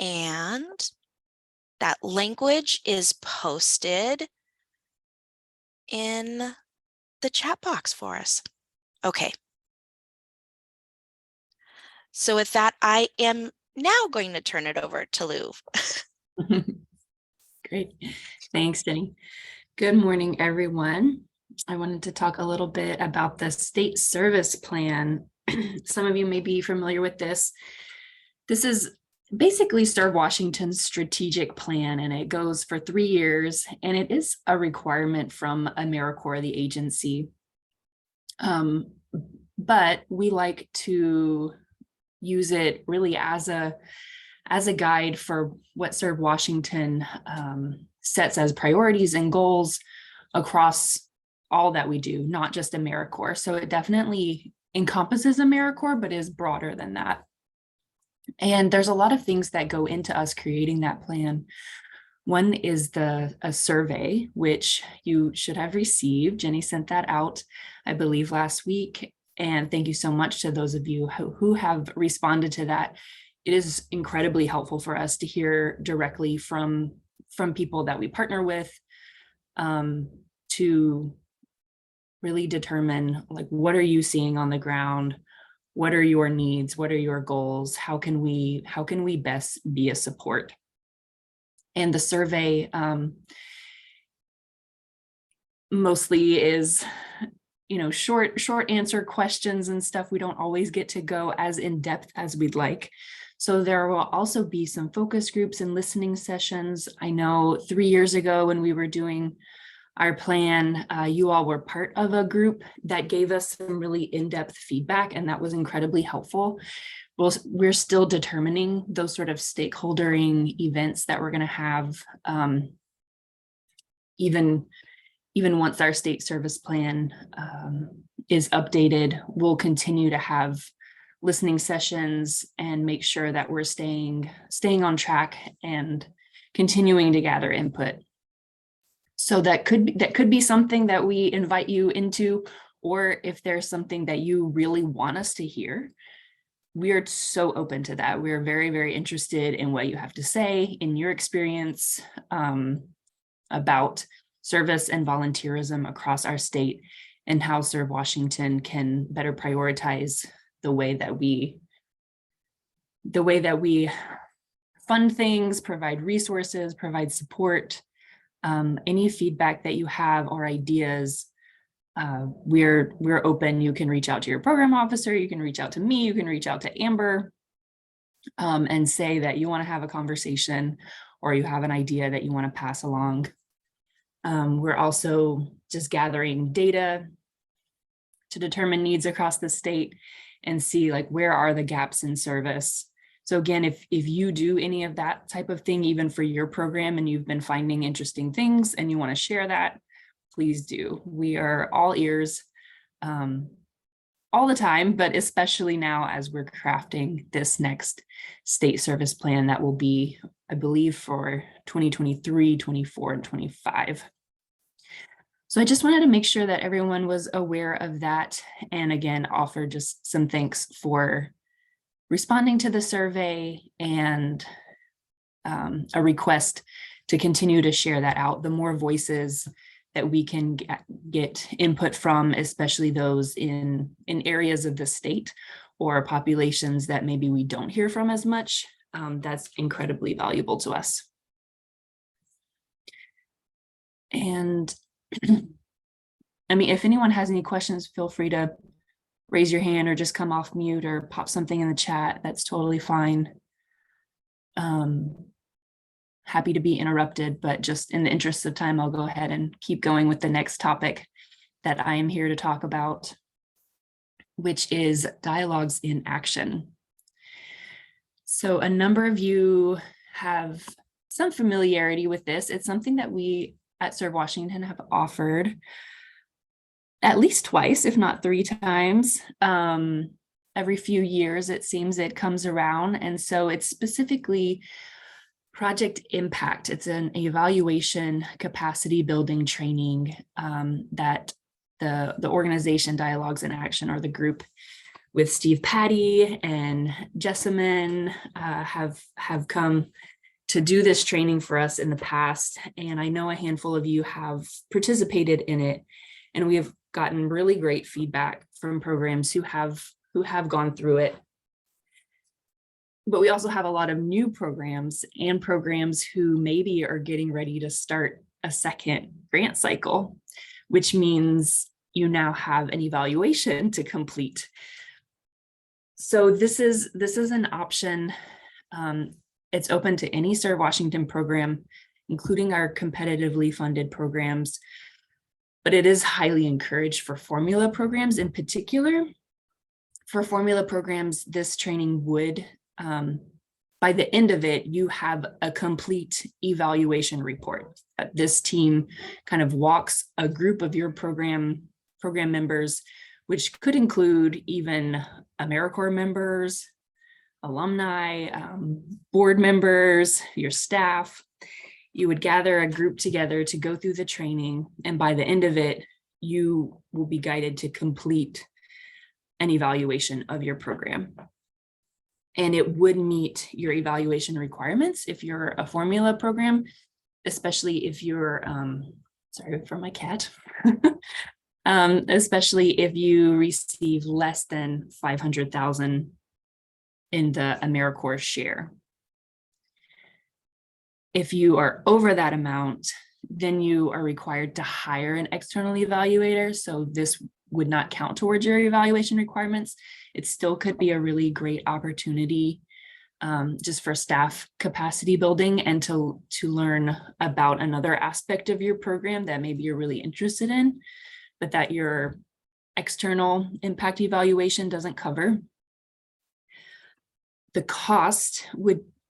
And that language is posted in the chat box for us. Okay. So with that, I am now going to turn it over to Lou. Great. Thanks, Jenny. Good morning, everyone. I wanted to talk a little bit about the state service plan. Some of you may be familiar with this. This is basically Serve Washington's strategic plan, and it goes for 3 years, and it is a requirement from AmeriCorps, the agency. But we like to use it really as a guide for what Serve Washington sets as priorities and goals across all that we do, not just AmeriCorps. So it definitely encompasses AmeriCorps, but is broader than that. And there's a lot of things that go into us creating that plan. One is a survey, which you should have received. Jenny sent that out, I believe, last week. And thank you so much to those of you who have responded to that. It is incredibly helpful for us to hear directly from people that we partner with, to really determine, like, what are you seeing on the ground? What are your needs? What are your goals? How can we best be a support? And the survey mostly is, short answer questions and stuff. We don't always get to go as in depth as we'd like. So there will also be some focus groups and listening sessions. I know 3 years ago when we were doing our plan, you all were part of a group that gave us some really in-depth feedback, and that was incredibly helpful. Well, we're still determining those sort of stakeholdering events that we're going to have, even once our state service plan is updated. We'll continue to have listening sessions and make sure that we're staying on track and continuing to gather input. So that could be something that we invite you into, or if there's something that you really want us to hear, we are so open to that. We're very, very interested in what you have to say, in your experience about service and volunteerism across our state, and how Serve Washington can better prioritize the way that we fund things, provide resources, provide support. Any feedback that you have or ideas, we're open. You can reach out to your program officer, you can reach out to me, you can reach out to Amber, and say that you want to have a conversation or you have an idea that you want to pass along. We're also just gathering data to determine needs across the state and see, like, where are the gaps in service. So again, if you do any of that type of thing, even for your program, and you've been finding interesting things and you want to share that, please do. We are all ears all the time, but especially now as we're crafting this next state service plan that will be, I believe, for 2023, 24, and 25. So I just wanted to make sure that everyone was aware of that. And again, offer just some thanks for responding to the survey, and a request to continue to share that out. The more voices that we can get input from, especially those in areas of the state or populations that maybe we don't hear from as much, that's incredibly valuable to us. And I mean, if anyone has any questions, feel free to raise your hand or just come off mute or pop something in the chat. That's totally fine. Happy to be interrupted, but just in the interest of time, I'll go ahead and keep going with the next topic that I am here to talk about, which is dialogues in action. So a number of you have some familiarity with this. It's something that we at Serve Washington have offered at least twice, if not 3 times. Every few years, it seems it comes around. And so it's specifically Project Impact. It's an evaluation capacity building training that the organization Dialogues in Action, or the group, with Steve Patty and Jessamine have come to do this training for us in the past. And I know a handful of you have participated in it, and we have gotten really great feedback from programs who have gone through it. But we also have a lot of new programs and programs who maybe are getting ready to start a second grant cycle, which means you now have an evaluation to complete. So this is an option. It's open to any Serve Washington program, including our competitively funded programs, but it is highly encouraged for formula programs in particular. For formula programs, this training would, by the end of it, you have a complete evaluation report. This team kind of walks a group of your program members, which could include even AmeriCorps members, alumni, board members, your staff. You would gather a group together to go through the training, and by the end of it, you will be guided to complete an evaluation of your program. And it would meet your evaluation requirements if you're a formula program, especially if you're, sorry for my cat, especially if you receive less than 500,000 in the AmeriCorps share. If you are over that amount, then you are required to hire an external evaluator. So this would not count towards your evaluation requirements. It still could be a really great opportunity just for staff capacity building and to learn about another aspect of your program that maybe you're really interested in, but that your external impact evaluation doesn't cover. The cost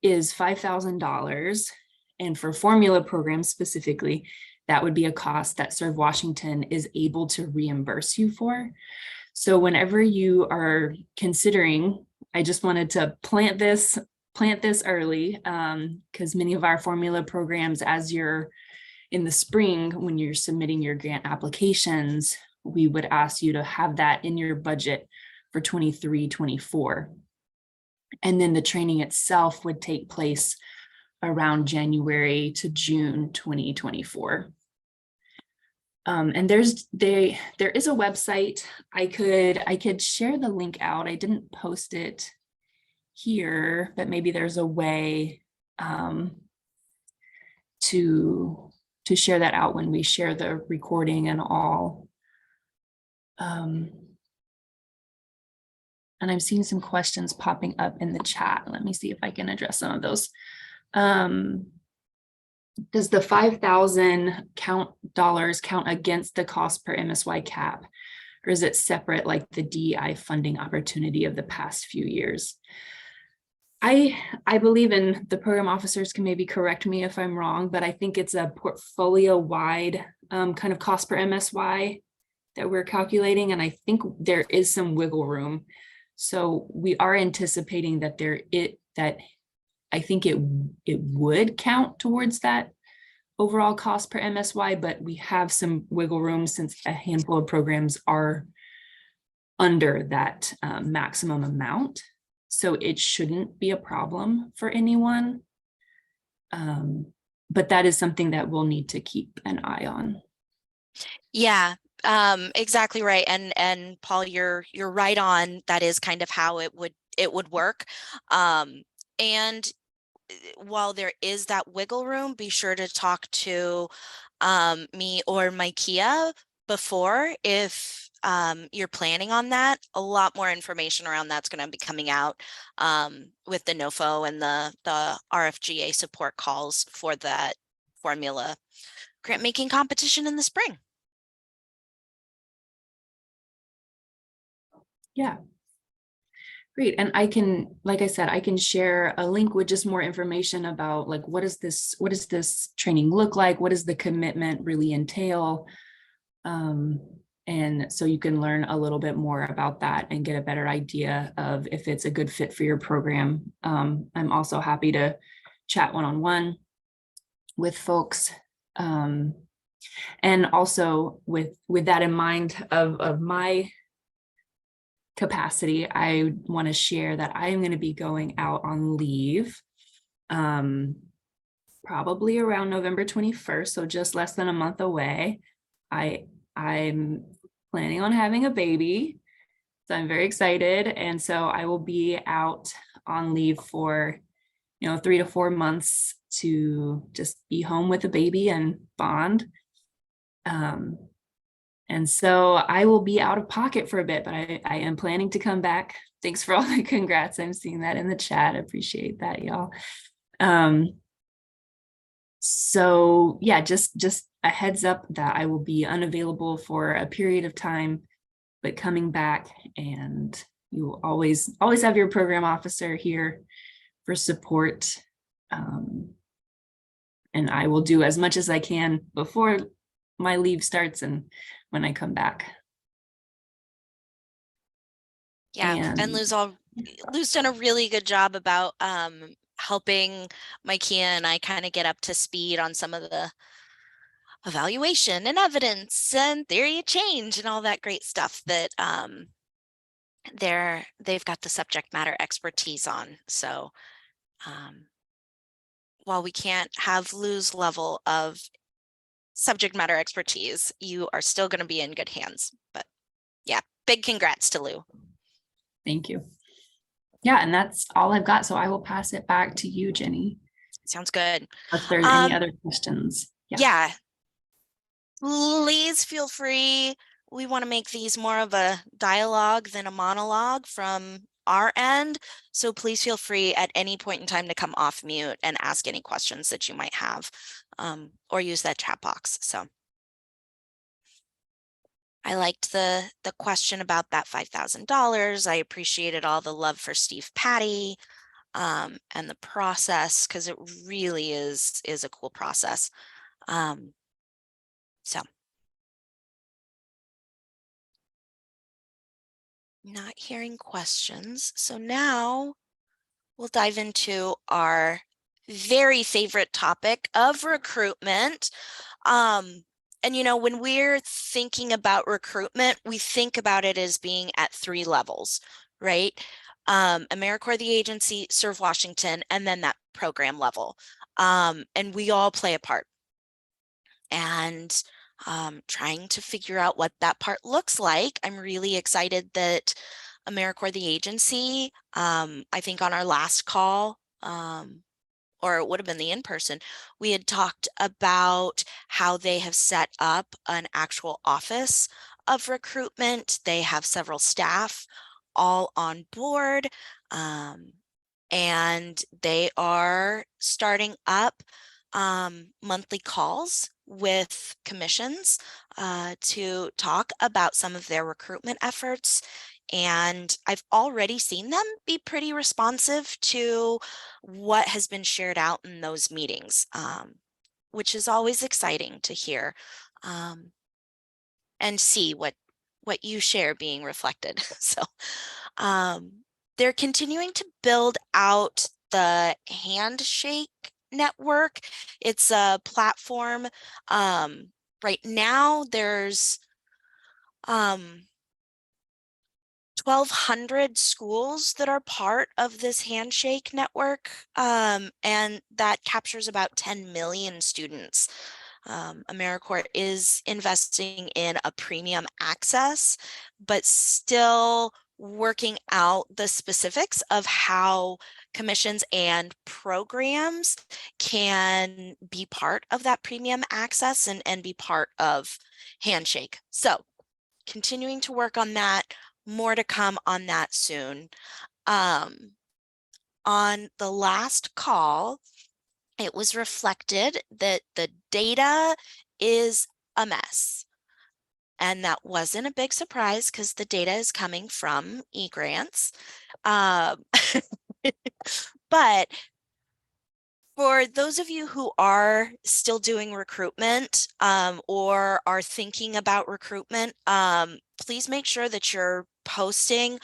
is $5,000. And for formula programs specifically, that would be a cost that Serve Washington is able to reimburse you for. So whenever you are considering, I just wanted to plant this early, because many of our formula programs, as you're in the spring, when you're submitting your grant applications, we would ask you to have that in your budget for 23-24. And then the training itself would take place around January to June 2024. And there is a website. I could share the link out. I didn't post it here, but maybe there's a way to share that out when we share the recording and all. And I'm seeing some questions popping up in the chat. Let me see if I can address some of those. Does the $5,000 count against the cost per MSY cap, or is it separate like the DEI funding opportunity of the past few years? I believe in, the program officers can maybe correct me if I'm wrong, but I think it's a portfolio-wide kind of cost per MSY that we're calculating, and I think there is some wiggle room. So we are anticipating that I think it would count towards that overall cost per MSY, but we have some wiggle room since a handful of programs are under that maximum amount. So it shouldn't be a problem for anyone. But that is something that we'll need to keep an eye on. Yeah, exactly right. And Paul, you're right on. That is kind of how it would work. And while there is that wiggle room, be sure to talk to me or Micaiah before if you're planning on that. A lot more information around that's going to be coming out with the NOFO and the RFGA support calls for that formula grant making competition in the spring. Yeah. Great. And I can, like I said, I can share a link with just more information about like, what does this training look like? What does the commitment really entail? And so you can learn a little bit more about that and get a better idea of if it's a good fit for your program. I'm also happy to chat one-on-one with folks. And also with that in mind of my capacity, I want to share that I am going to be going out on leave probably around November 21st, so just less than a month away. I'm planning on having a baby, so I'm very excited. And so I will be out on leave for 3 to 4 months to just be home with the baby and bond. And so I will be out of pocket for a bit, but I am planning to come back. Thanks for all the congrats. I'm seeing that in the chat. Appreciate that, y'all. So yeah, just a heads up that I will be unavailable for a period of time, but coming back, and you will always have your program officer here for support. And I will do as much as I can before my leave starts and when I come back. Yeah, and Lou's done a really good job about helping Mikey and I kind of get up to speed on some of the evaluation and evidence and theory of change and all that great stuff that they've got the subject matter expertise on. So while we can't have Lou's level of subject matter expertise, you are still going to be in good hands. But yeah, big congrats to Lou. Thank you. Yeah, and that's all I've got. So I will pass it back to you, Jenny. Sounds good. If there's any other questions. Yeah. Please feel free. We want to make these more of a dialogue than a monologue from our end. So please feel free at any point in time to come off mute and ask any questions that you might have, or use that chat box. So I liked the question about that $5,000. I appreciated all the love for Steve Patty and the process, because it really is a cool process. So not hearing questions. So now we'll dive into our very favorite topic of recruitment. And when we're thinking about recruitment, we think about it as being at 3 levels, right? AmeriCorps, the agency, Serve Washington, and then that program level. And we all play a part. And trying to figure out what that part looks like. I'm really excited that AmeriCorps, the agency, I think on our last call, or it would have been the in-person, we had talked about how they have set up an actual office of recruitment. They have several staff all on board, and they are starting up monthly calls with commissions to talk about some of their recruitment efforts. And I've already seen them be pretty responsive to what has been shared out in those meetings, which is always exciting to hear and see what you share being reflected. So they're continuing to build out the handshake network. It's a platform. Right now there's 1,200 schools that are part of this handshake network, and that captures about 10 million students. AmeriCorps is investing in a premium access, but still working out the specifics of how commissions and programs can be part of that premium access and be part of Handshake. So continuing to work on that, more to come on that soon. On the last call, it was reflected that the data is a mess. And that wasn't a big surprise because the data is coming from eGrants. But for those of you who are still doing recruitment or are thinking about recruitment, please make sure that you're posting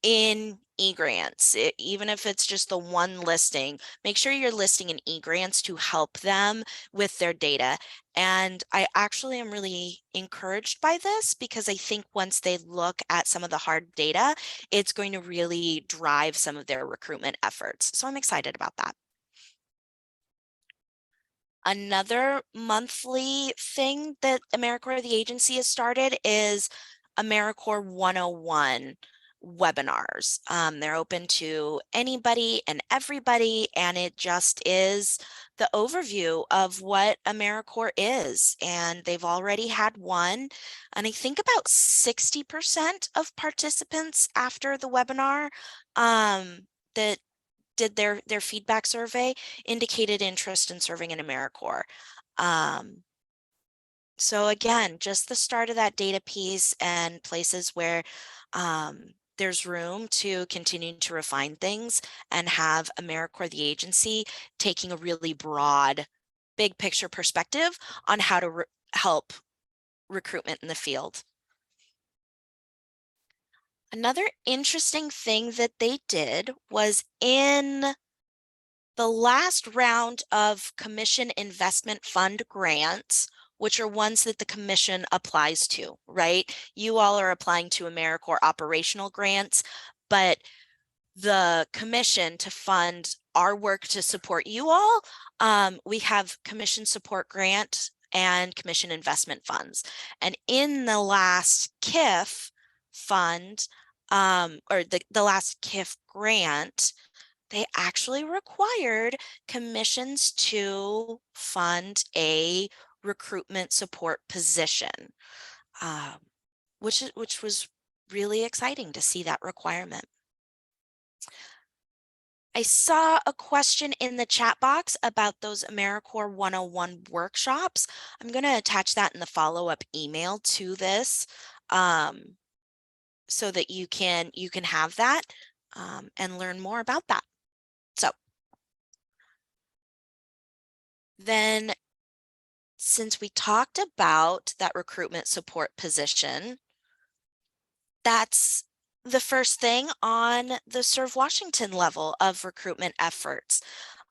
in eGrants, even if it's just the one listing, make sure you're listing in eGrants to help them with their data. And I actually am really encouraged by this because I think once they look at some of the hard data, it's going to really drive some of their recruitment efforts. So I'm excited about that. Another monthly thing that AmeriCorps, the agency, has started is AmeriCorps 101 webinars. They're open to anybody and everybody, and it just is the overview of what AmeriCorps is. And they've already had one, and I think about 60% of participants after the webinar that did their feedback survey indicated interest in serving in AmeriCorps. So again, just the start of that data piece and places where there's room to continue to refine things and have AmeriCorps, the agency, taking a really broad, big picture perspective on how to help recruitment in the field. Another interesting thing that they did was in the last round of commission investment fund grants, which are ones that the commission applies to, right? You all are applying to AmeriCorps operational grants, but the commission to fund our work to support you all, we have commission support grant and commission investment funds. And in the last KIF fund, or the last KIF grant, they actually required commissions to fund a recruitment support position, um, which was really exciting to see that requirement. I saw a question in the chat box about those AmeriCorps 101 workshops. I'm going to attach that in the follow-up email to this, so that you can have that and learn more about that. So then, since we talked about that recruitment support position, that's the first thing on the Serve Washington level of recruitment efforts.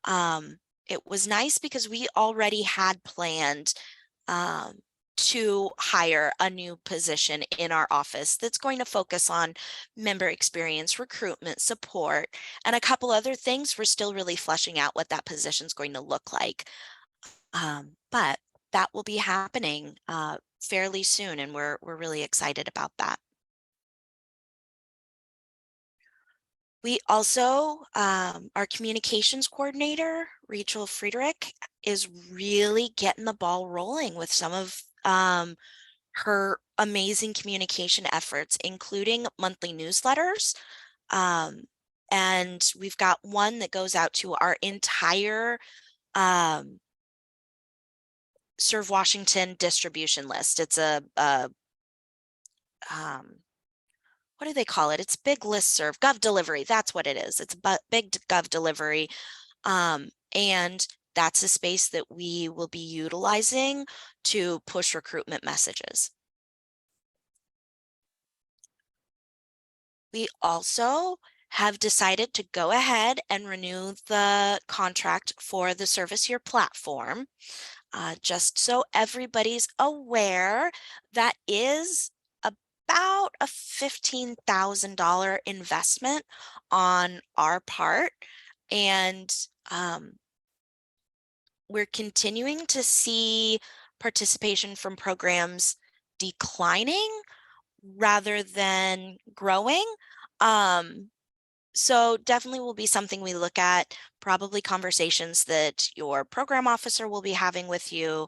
It was nice because we already had planned to hire a new position in our office that's going to focus on member experience, recruitment, support, and a couple other things. We're still really fleshing out what that position is going to look like. But that will be happening fairly soon, and we're really excited about that. We also, our communications coordinator, Rachel Friedrich, is really getting the ball rolling with some of her amazing communication efforts, including monthly newsletters. And we've got one that goes out to our entire Serve Washington distribution list. It's a what do they call it? It's big listserv, Gov delivery. That's what it is. It's a big Gov delivery. And that's a space that we will be utilizing to push recruitment messages. We also have decided to go ahead and renew the contract for the Service Year platform. Just so everybody's aware, that is about a $15,000 investment on our part. And we're continuing to see participation from programs declining rather than growing. So definitely will be something we look at, probably conversations that your program officer will be having with you.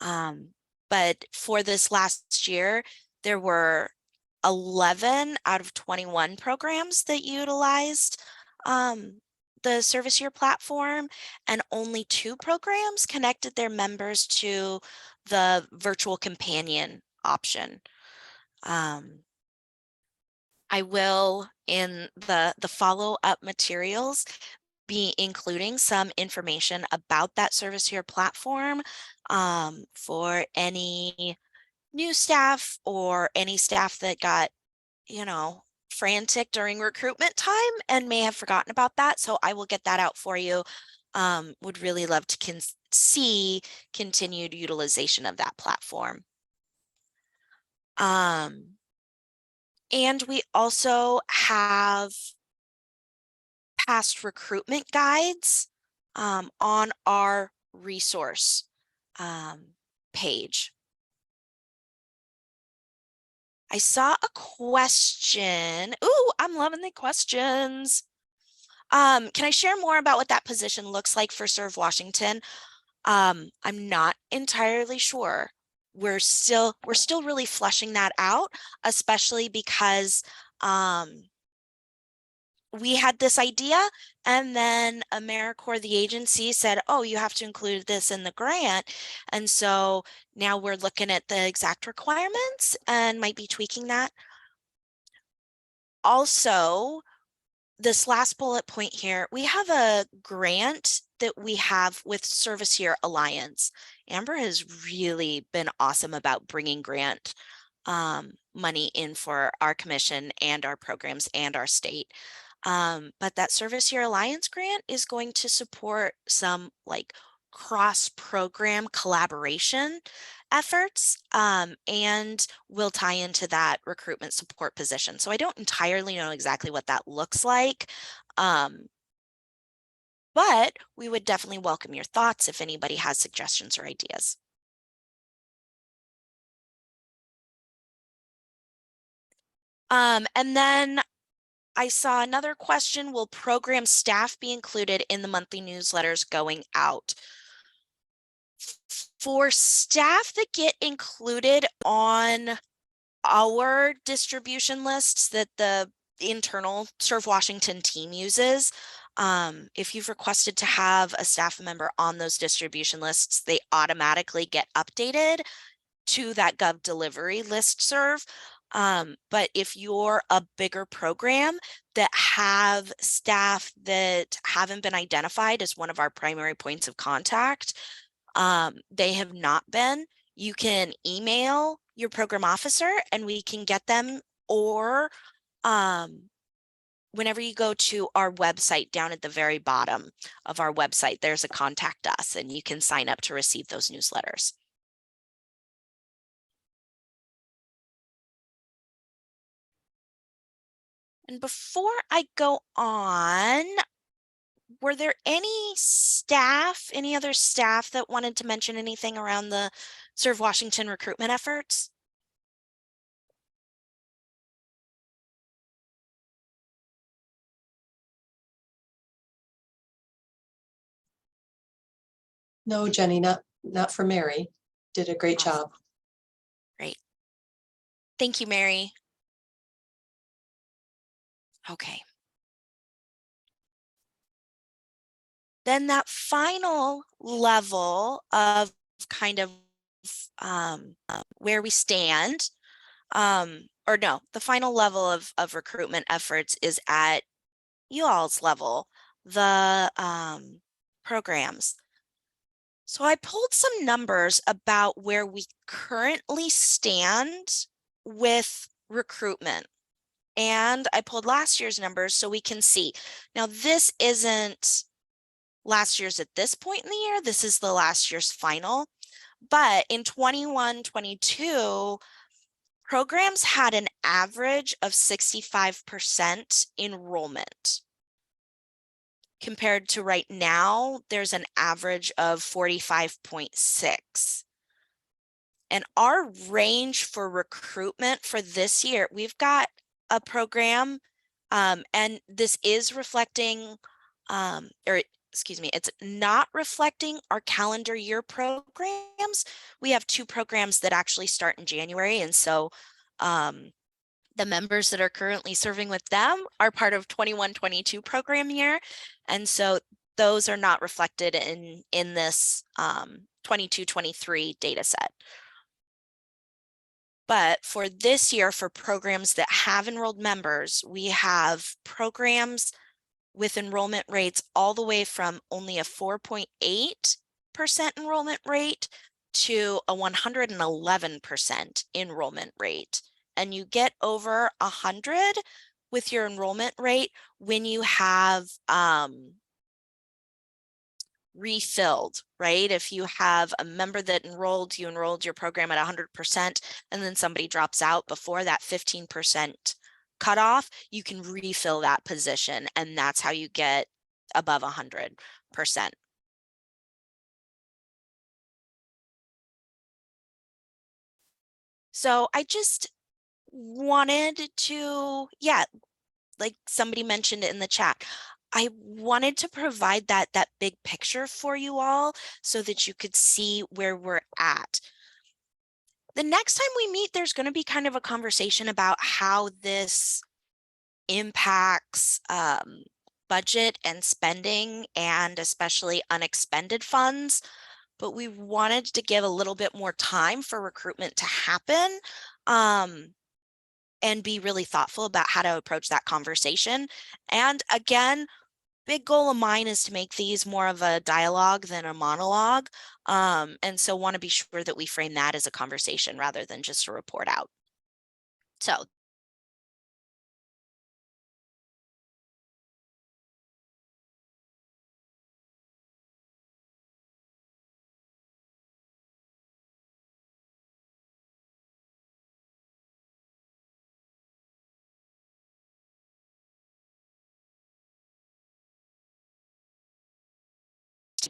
But for this last year, there were 11 out of 21 programs that utilized the Service Year platform, and only 2 programs connected their members to the virtual companion option. I will, in the follow-up materials, be including some information about that Service Year platform for any new staff or any staff that got, frantic during recruitment time and may have forgotten about that. So I will get that out for you. Would really love to see continued utilization of that platform. And we also have past recruitment guides on our resource page. I saw a question. Ooh, I'm loving the questions. Can I share more about what that position looks like for Serve Washington? I'm not entirely sure. We're still really fleshing that out, especially because we had this idea and then AmeriCorps, the agency, said, oh, you have to include this in the grant. And so now we're looking at the exact requirements and might be tweaking that. Also, this last bullet point here, we have a grant that we have with Service Year Alliance. Amber has really been awesome about bringing grant money in for our commission and our programs and our state. But that Service Year Alliance grant is going to support some like cross-program collaboration efforts and will tie into that recruitment support position. So I don't entirely know exactly what that looks like, but we would definitely welcome your thoughts if anybody has suggestions or ideas. And then I saw another question, will program staff be included in the monthly newsletters going out? For staff that get included on our distribution lists that the internal Serve Washington team uses, if you've requested to have a staff member on those distribution lists, they automatically get updated to that Gov delivery listserv. But if you're a bigger program that have staff that haven't been identified as one of our primary points of contact, they have not been, you can email your program officer and we can get them, or whenever you go to our website, down at the very bottom of our website, there's a contact us and you can sign up to receive those newsletters. And before I go on, were there any other staff that wanted to mention anything around the Serve Washington recruitment efforts? No, Jenny, not for Mary. Did a great Awesome. job. Great. Thank you, Mary. Okay. Then that final level of kind of where we stand, or no, the final level of recruitment efforts is at you all's level, the programs. So I pulled some numbers about where we currently stand with recruitment. And I pulled last year's numbers so we can see. Now, this isn't last year's at this point in the year. This is the last year's final. But in 21-22, programs had an average of 65% enrollment. Compared to right now, there's an average of 45.6. And our range for recruitment for this year, we've got a program, and this is reflecting, it's not reflecting our calendar year programs. We have two programs that actually start in January. And so the members that are currently serving with them are part of 21-22 program year. And so those are not reflected in this 22-23 data set. But for this year, for programs that have enrolled members, we have programs with enrollment rates all the way from only a 4.8% enrollment rate to a 111% enrollment rate. And you get over 100, with your enrollment rate when you have refilled, right? If you have a member that you enrolled your program at 100%, and then somebody drops out before that 15% cutoff, you can refill that position, and that's how you get above 100%. So I just wanted to, yeah, like somebody mentioned it in the chat, I wanted to provide that big picture for you all so that you could see where we're at. The next time we meet, there's going to be kind of a conversation about how this impacts budget and spending, and especially unexpended funds. But we wanted to give a little bit more time for recruitment to happen, and be really thoughtful about how to approach that conversation. And again, big goal of mine is to make these more of a dialogue than a monologue. And so want to be sure that we frame that as a conversation rather than just a report out. So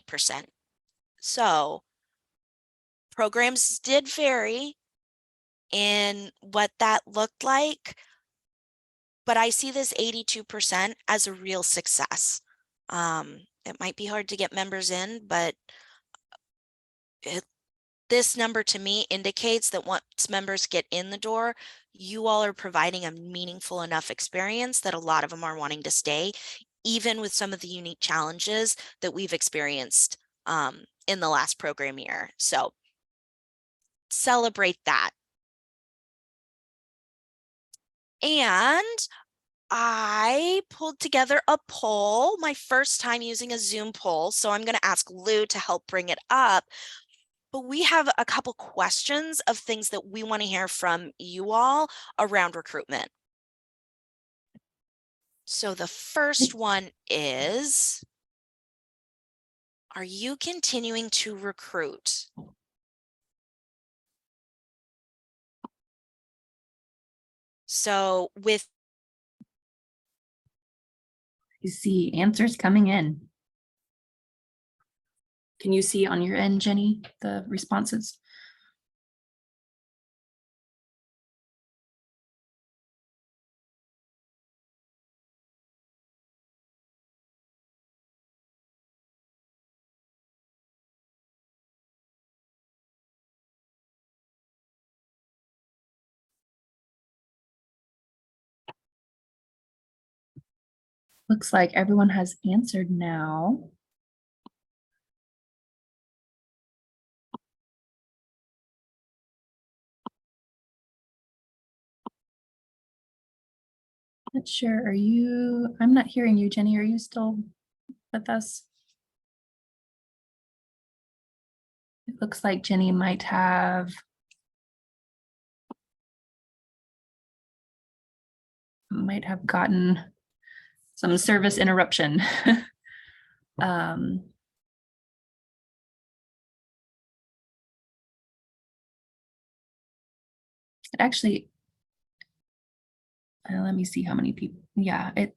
percent. So programs did vary in what that looked like, but I see this 82% as a real success. It might be hard to get members in, but this number to me indicates that once members get in the door, you all are providing a meaningful enough experience that a lot of them are wanting to stay, even with some of the unique challenges that we've experienced in the last program year. So celebrate that. And I pulled together a poll, my first time using a Zoom poll. So I'm going to ask Lou to help bring it up. But we have a couple questions of things that we want to hear from you all around recruitment. So the first one is, are you continuing to recruit? So with You see answers coming in. Can you see on your end, Jenny, the responses? Looks like everyone has answered now. Not sure, are you, I'm not hearing you, Jenny, are you still with us? It looks like Jenny might have gotten some service interruption. Actually, let me see how many people. Yeah, it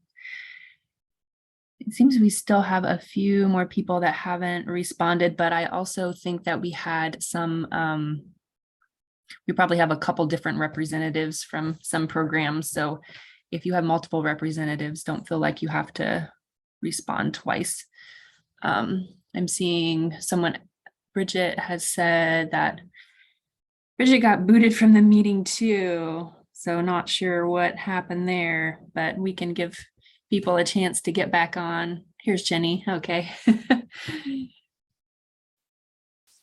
seems we still have a few more people that haven't responded, but I also think that we had some, we probably have a couple different representatives from some programs. So if you have multiple representatives, don't feel like you have to respond twice. I'm seeing someone, Bridget has said that Bridget got booted from the meeting too. So not sure what happened there, but we can give people a chance to get back on. Here's Jenny. Okay.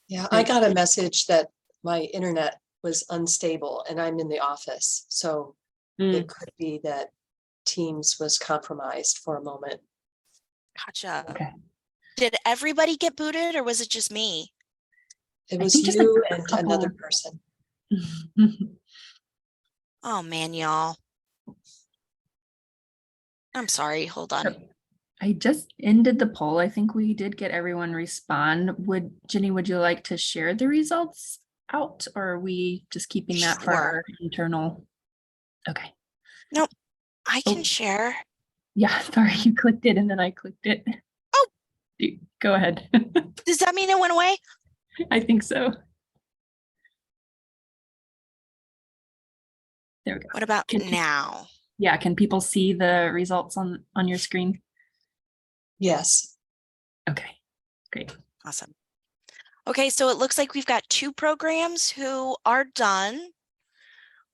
Yeah, I got a message that my internet was unstable and I'm in the office. So it could be that Teams was compromised for a moment. Gotcha. Okay. Did everybody get booted or was it just me? It I was think just you a and couple. another person. Oh man, y'all. I'm sorry, hold on. I just ended the poll. I think we did get everyone respond. Jenny, would you like to share the results out, or are we just keeping that for Sure. our internal? Okay. Nope, I can Oh, share. yeah, sorry, you clicked it and then I clicked it. Oh. Go ahead. Does that mean it went away? I think so. There we go. What about now? Yeah, can people see the results on your screen? Yes. Okay, great. Awesome. Okay, so it looks like we've got 2 programs who are done.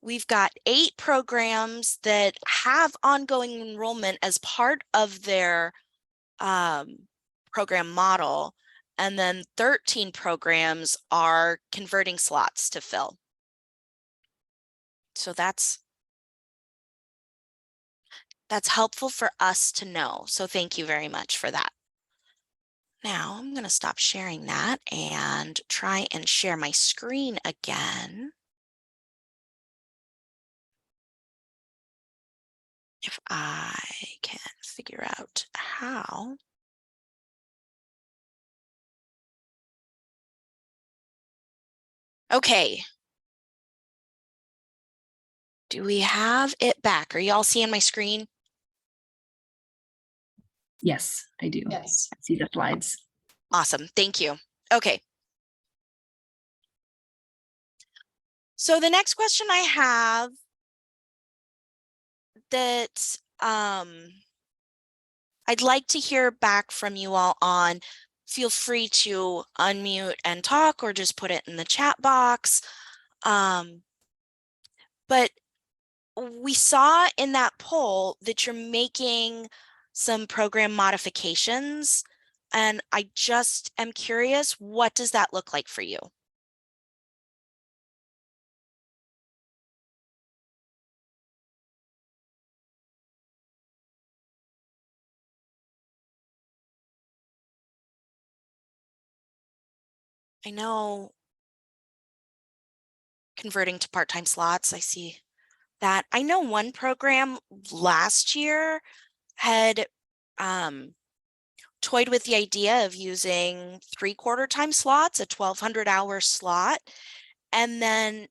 We've got 8 programs that have ongoing enrollment as part of their program model, and then 13 programs are converting slots to fill. So that's helpful for us to know. So thank you very much for that. Now I'm going to stop sharing that and try and share my screen again. If I can figure out how. Okay. Do we have it back? Are y'all seeing my screen? Yes, I do. Yes. I see the slides. Awesome. Thank you. Okay. So the next question I have that I'd like to hear back from you all on, feel free to unmute and talk or just put it in the chat box. But we saw in that poll that you're making some program modifications, and I just am curious, what does that look like for you? I know converting to part-time slots, I see that. I know one program last year had toyed with the idea of using 3/4 time slots, a 1,200-hour slot, and then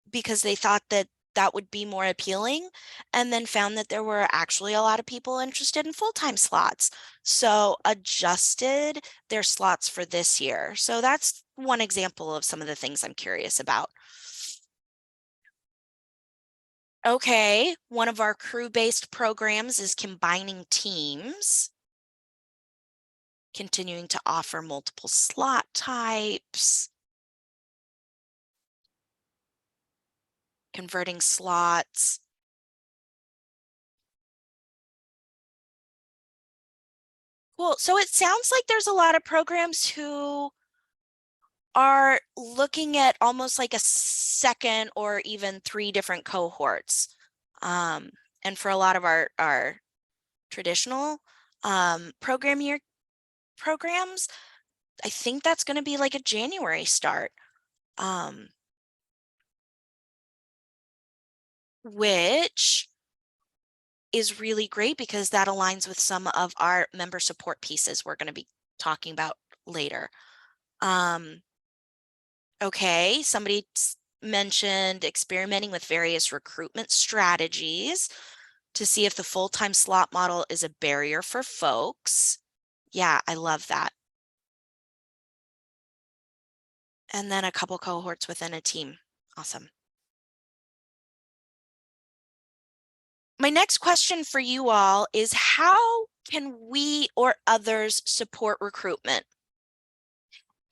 because they thought that that would be more appealing, and then found that there were actually a lot of people interested in full-time slots. So adjusted their slots for this year. So that's one example of some of the things I'm curious about. Okay, one of our crew-based programs is combining teams, continuing to offer multiple slot types, converting slots. Cool. So it sounds like there's a lot of programs who are looking at almost like a second or even 3 different cohorts. And for a lot of our traditional program year programs, I think that's going to be like a January start. Which is really great because that aligns with some of our member support pieces we're going to be talking about later. Okay, somebody mentioned experimenting with various recruitment strategies to see if the full-time slot model is a barrier for folks. Yeah, I love that. And then a couple cohorts within a team. Awesome. My next question for you all is, how can we or others support recruitment?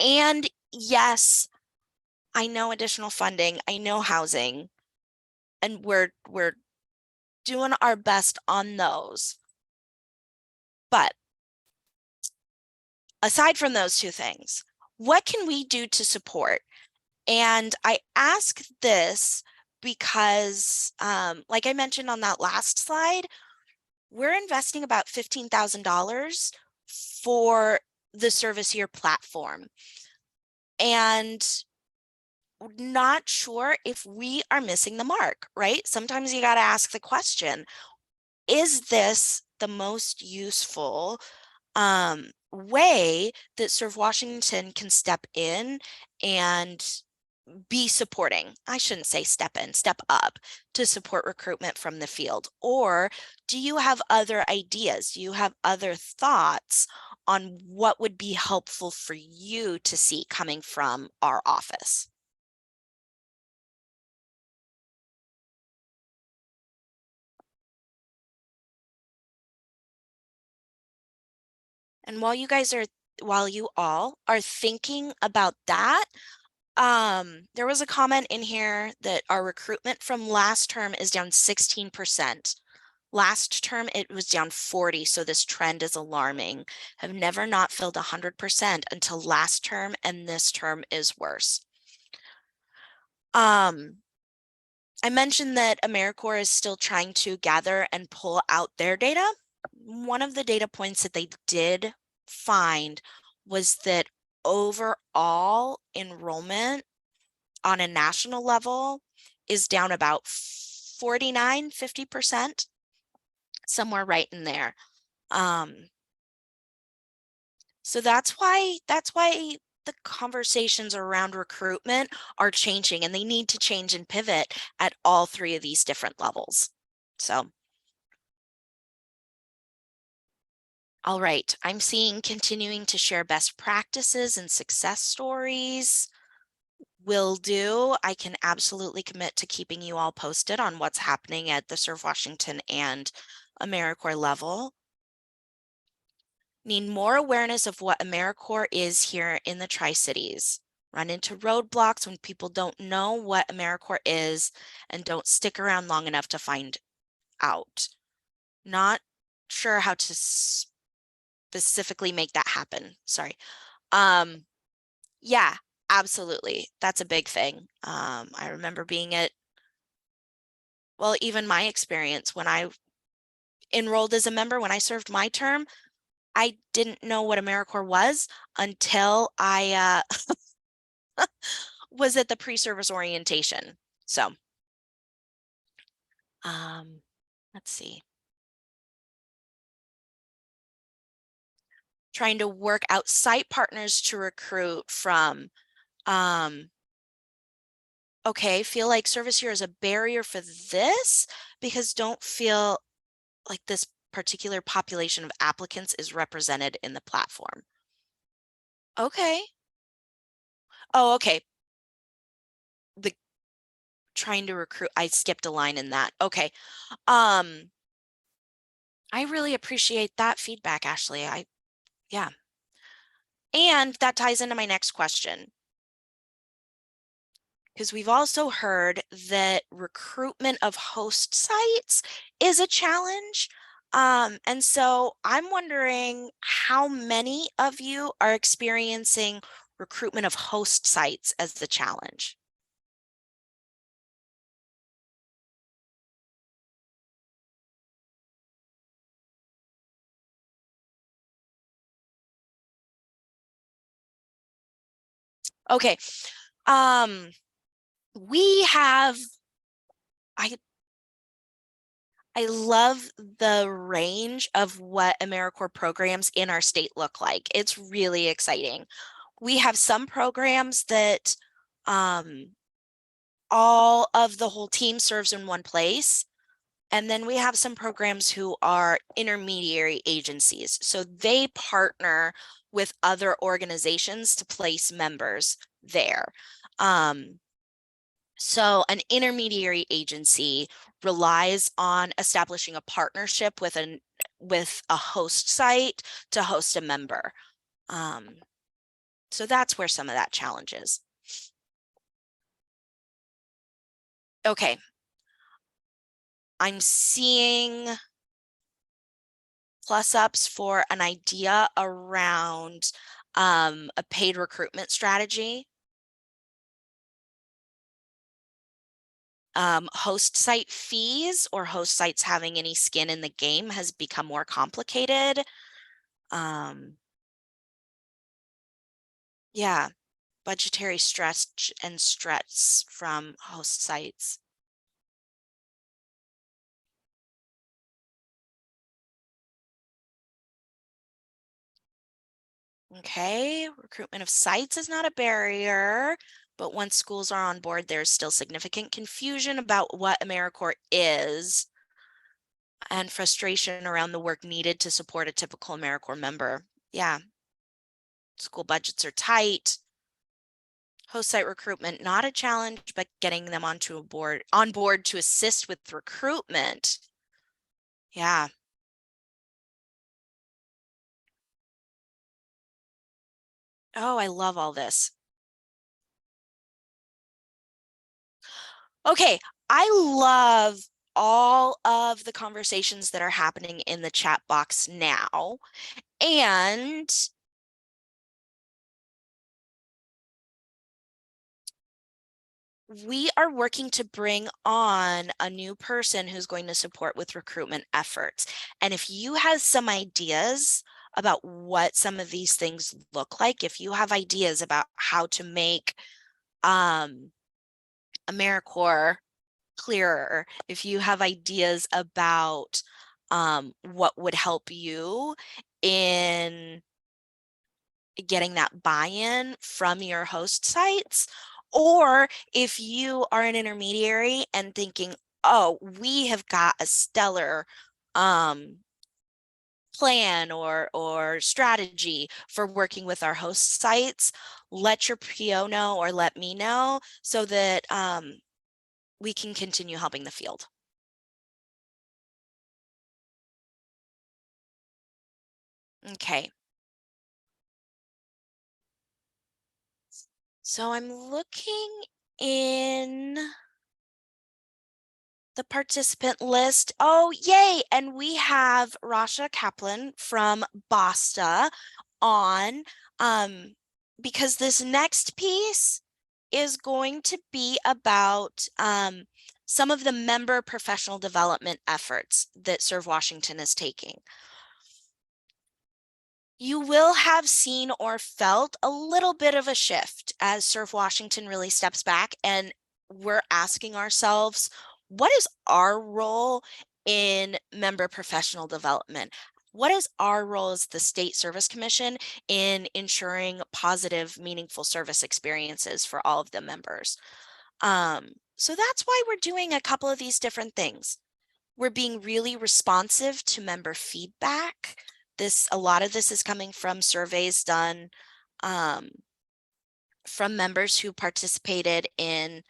And yes, I know additional funding, I know housing, and we're doing our best on those. But aside from those 2 things, what can we do to support? And I ask this because, like I mentioned on that last slide, we're investing about $15,000 for the service year platform. And not sure if we are missing the mark, right? Sometimes you got to ask the question, is this the most useful way that Serve Washington can step in and be supporting? I shouldn't say step in, step up to support recruitment from the field. Or do you have other ideas? Do you have other thoughts on what would be helpful for you to see coming from our office? And while you all are thinking about that, there was a comment in here that our recruitment from last term is down 16%. Last term, it was down 40, so this trend is alarming. Have never not filled 100% until last term, and this term is worse. I mentioned that AmeriCorps is still trying to gather and pull out their data. One of the data points that they did find was that overall enrollment on a national level is down about 49-50%, somewhere right in there. So that's why the conversations around recruitment are changing, and they need to change and pivot at all three of these different levels. So, all right, I'm seeing continuing to share best practices and success stories. Will do. I can absolutely commit to keeping you all posted on what's happening at the Serve Washington and AmeriCorps level. Need more awareness of what AmeriCorps is here in the Tri-Cities. Run into roadblocks when people don't know what AmeriCorps is and don't stick around long enough to find out. Not sure how to specifically make that happen. Sorry. Yeah, absolutely. That's a big thing. I remember being at, well, even my experience when I enrolled as a member, when I served my term, I didn't know what AmeriCorps was until I was at the pre-service orientation. So, let's see. Trying to work out site partners to recruit from. Okay, feel like service year is a barrier for this because don't feel like this particular population of applicants is represented in the platform. Okay. Oh, okay. The trying to recruit, I skipped a line in that. Okay. I really appreciate that feedback, Ashley. Yeah. And that ties into my next question, because we've also heard that recruitment of host sites is a challenge. And so I'm wondering how many of you are experiencing recruitment of host sites as the challenge? Okay. We have, I love the range of what AmeriCorps programs in our state look like. It's really exciting. We have some programs that all of the whole team serves in one place. And then we have some programs who are intermediary agencies. So they partner with other organizations to place members there. So an intermediary agency relies on establishing a partnership with a host site to host a member. So that's where some of that challenge is. Okay. I'm seeing plus ups for an idea around a paid recruitment strategy. Host site fees or host sites having any skin in the game has become more complicated. Yeah, budgetary stress and stress from host sites. Okay, recruitment of sites is not a barrier, but once schools are on board, there's still significant confusion about what AmeriCorps is and frustration around the work needed to support a typical AmeriCorps member. Yeah, school budgets are tight. Host site recruitment, not a challenge, but getting them on board to assist with recruitment. Yeah. Oh, I love all this. Okay, I love all of the conversations that are happening in the chat box now. And we are working to bring on a new person who's going to support with recruitment efforts. And if you have some ideas about what some of these things look like, if you have ideas about how to make AmeriCorps clearer, if you have ideas about what would help you in getting that buy-in from your host sites, or if you are an intermediary and thinking, oh, we have got a stellar plan or strategy for working with our host sites, let your PO know or let me know so that we can continue helping the field. Okay. So I'm looking in the participant list. Oh, yay. And we have Rasha Kaplan from BASTA on because this next piece is going to be about some of the member professional development efforts that Serve Washington is taking. You will have seen or felt a little bit of a shift as Serve Washington really steps back, and we're asking ourselves, what is our role in member professional development? What is our role as the State Service Commission in ensuring positive, meaningful service experiences for all of the members? So that's why we're doing a couple of these different things. We're being really responsive to member feedback. A lot of this is coming from surveys done from members who participated in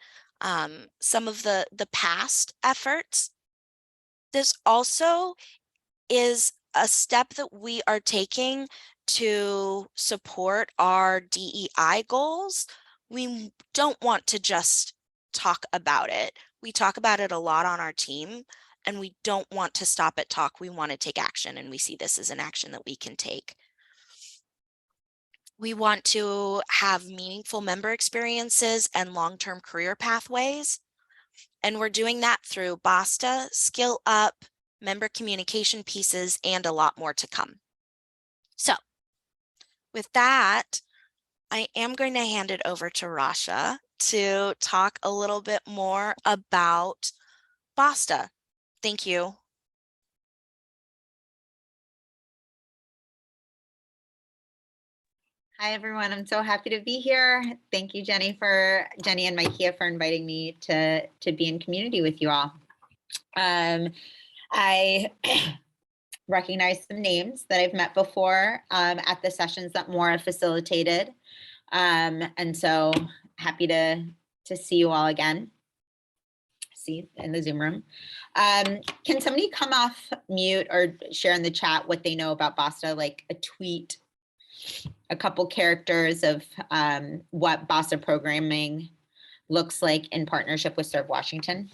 some of the past efforts. This also is a step that we are taking to support our DEI goals. We don't want to just talk about it. We talk about it a lot on our team, and we don't want to stop at talk. We want to take action, and we see this as an action that we can take. We want to have meaningful member experiences and long-term career pathways. And we're doing that through BASTA, Skill Up, member communication pieces, and a lot more to come. So with that, I am going to hand it over to Rasha to talk a little bit more about BASTA. Thank you. Hi, everyone. I'm so happy to be here. Thank you, Jenny and Micah for inviting me to be in community with you all. I recognize some names that I've met before at the sessions that Maura facilitated. And so happy to see you all again. See in the Zoom room. Can somebody come off mute or share in the chat what they know about BASTA, like a tweet, a couple characters of what BASTA programming looks like in partnership with Serve Washington?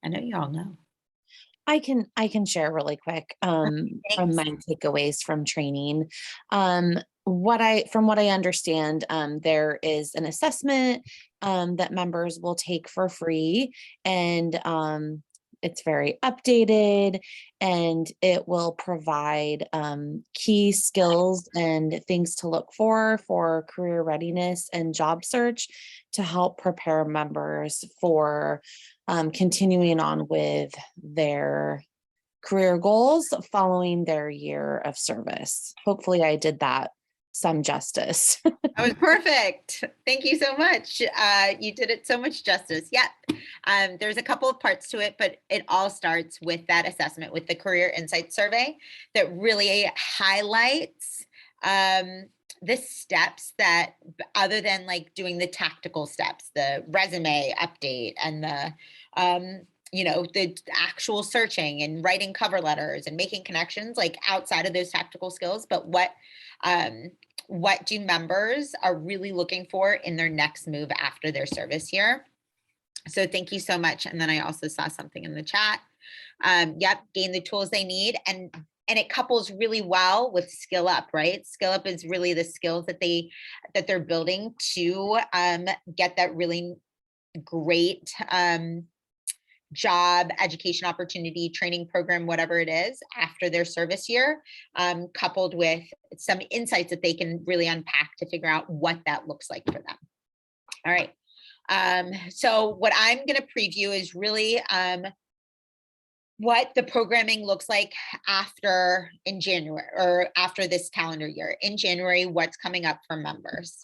I know you all know. I can share really quick from my takeaways from training. From what I understand, there is an assessment that members will take for free, and It's very updated, and it will provide key skills and things to look for career readiness and job search to help prepare members for continuing on with their career goals following their year of service. Hopefully I did that some justice. That was perfect. Thank you so much. You did it so much justice. Yep. There's a couple of parts to it, but it all starts with that assessment, with the Career Insight Survey that really highlights the steps that, other than like doing the tactical steps, the resume update and the the actual searching and writing cover letters and making connections, like outside of those tactical skills, but what do members are really looking for in their next move after their service here? So thank you so much. And then I also saw something in the chat. Yep, gain the tools they need. And it couples really well with Skill Up, right? Skill Up is really the skills that they're building to get that really great job, education opportunity, training program, whatever it is, after their service year, coupled with some insights that they can really unpack to figure out what that looks like for them. All right. So what I'm going to preview is really what the programming looks like in January, or after this calendar year. In January, what's coming up for members.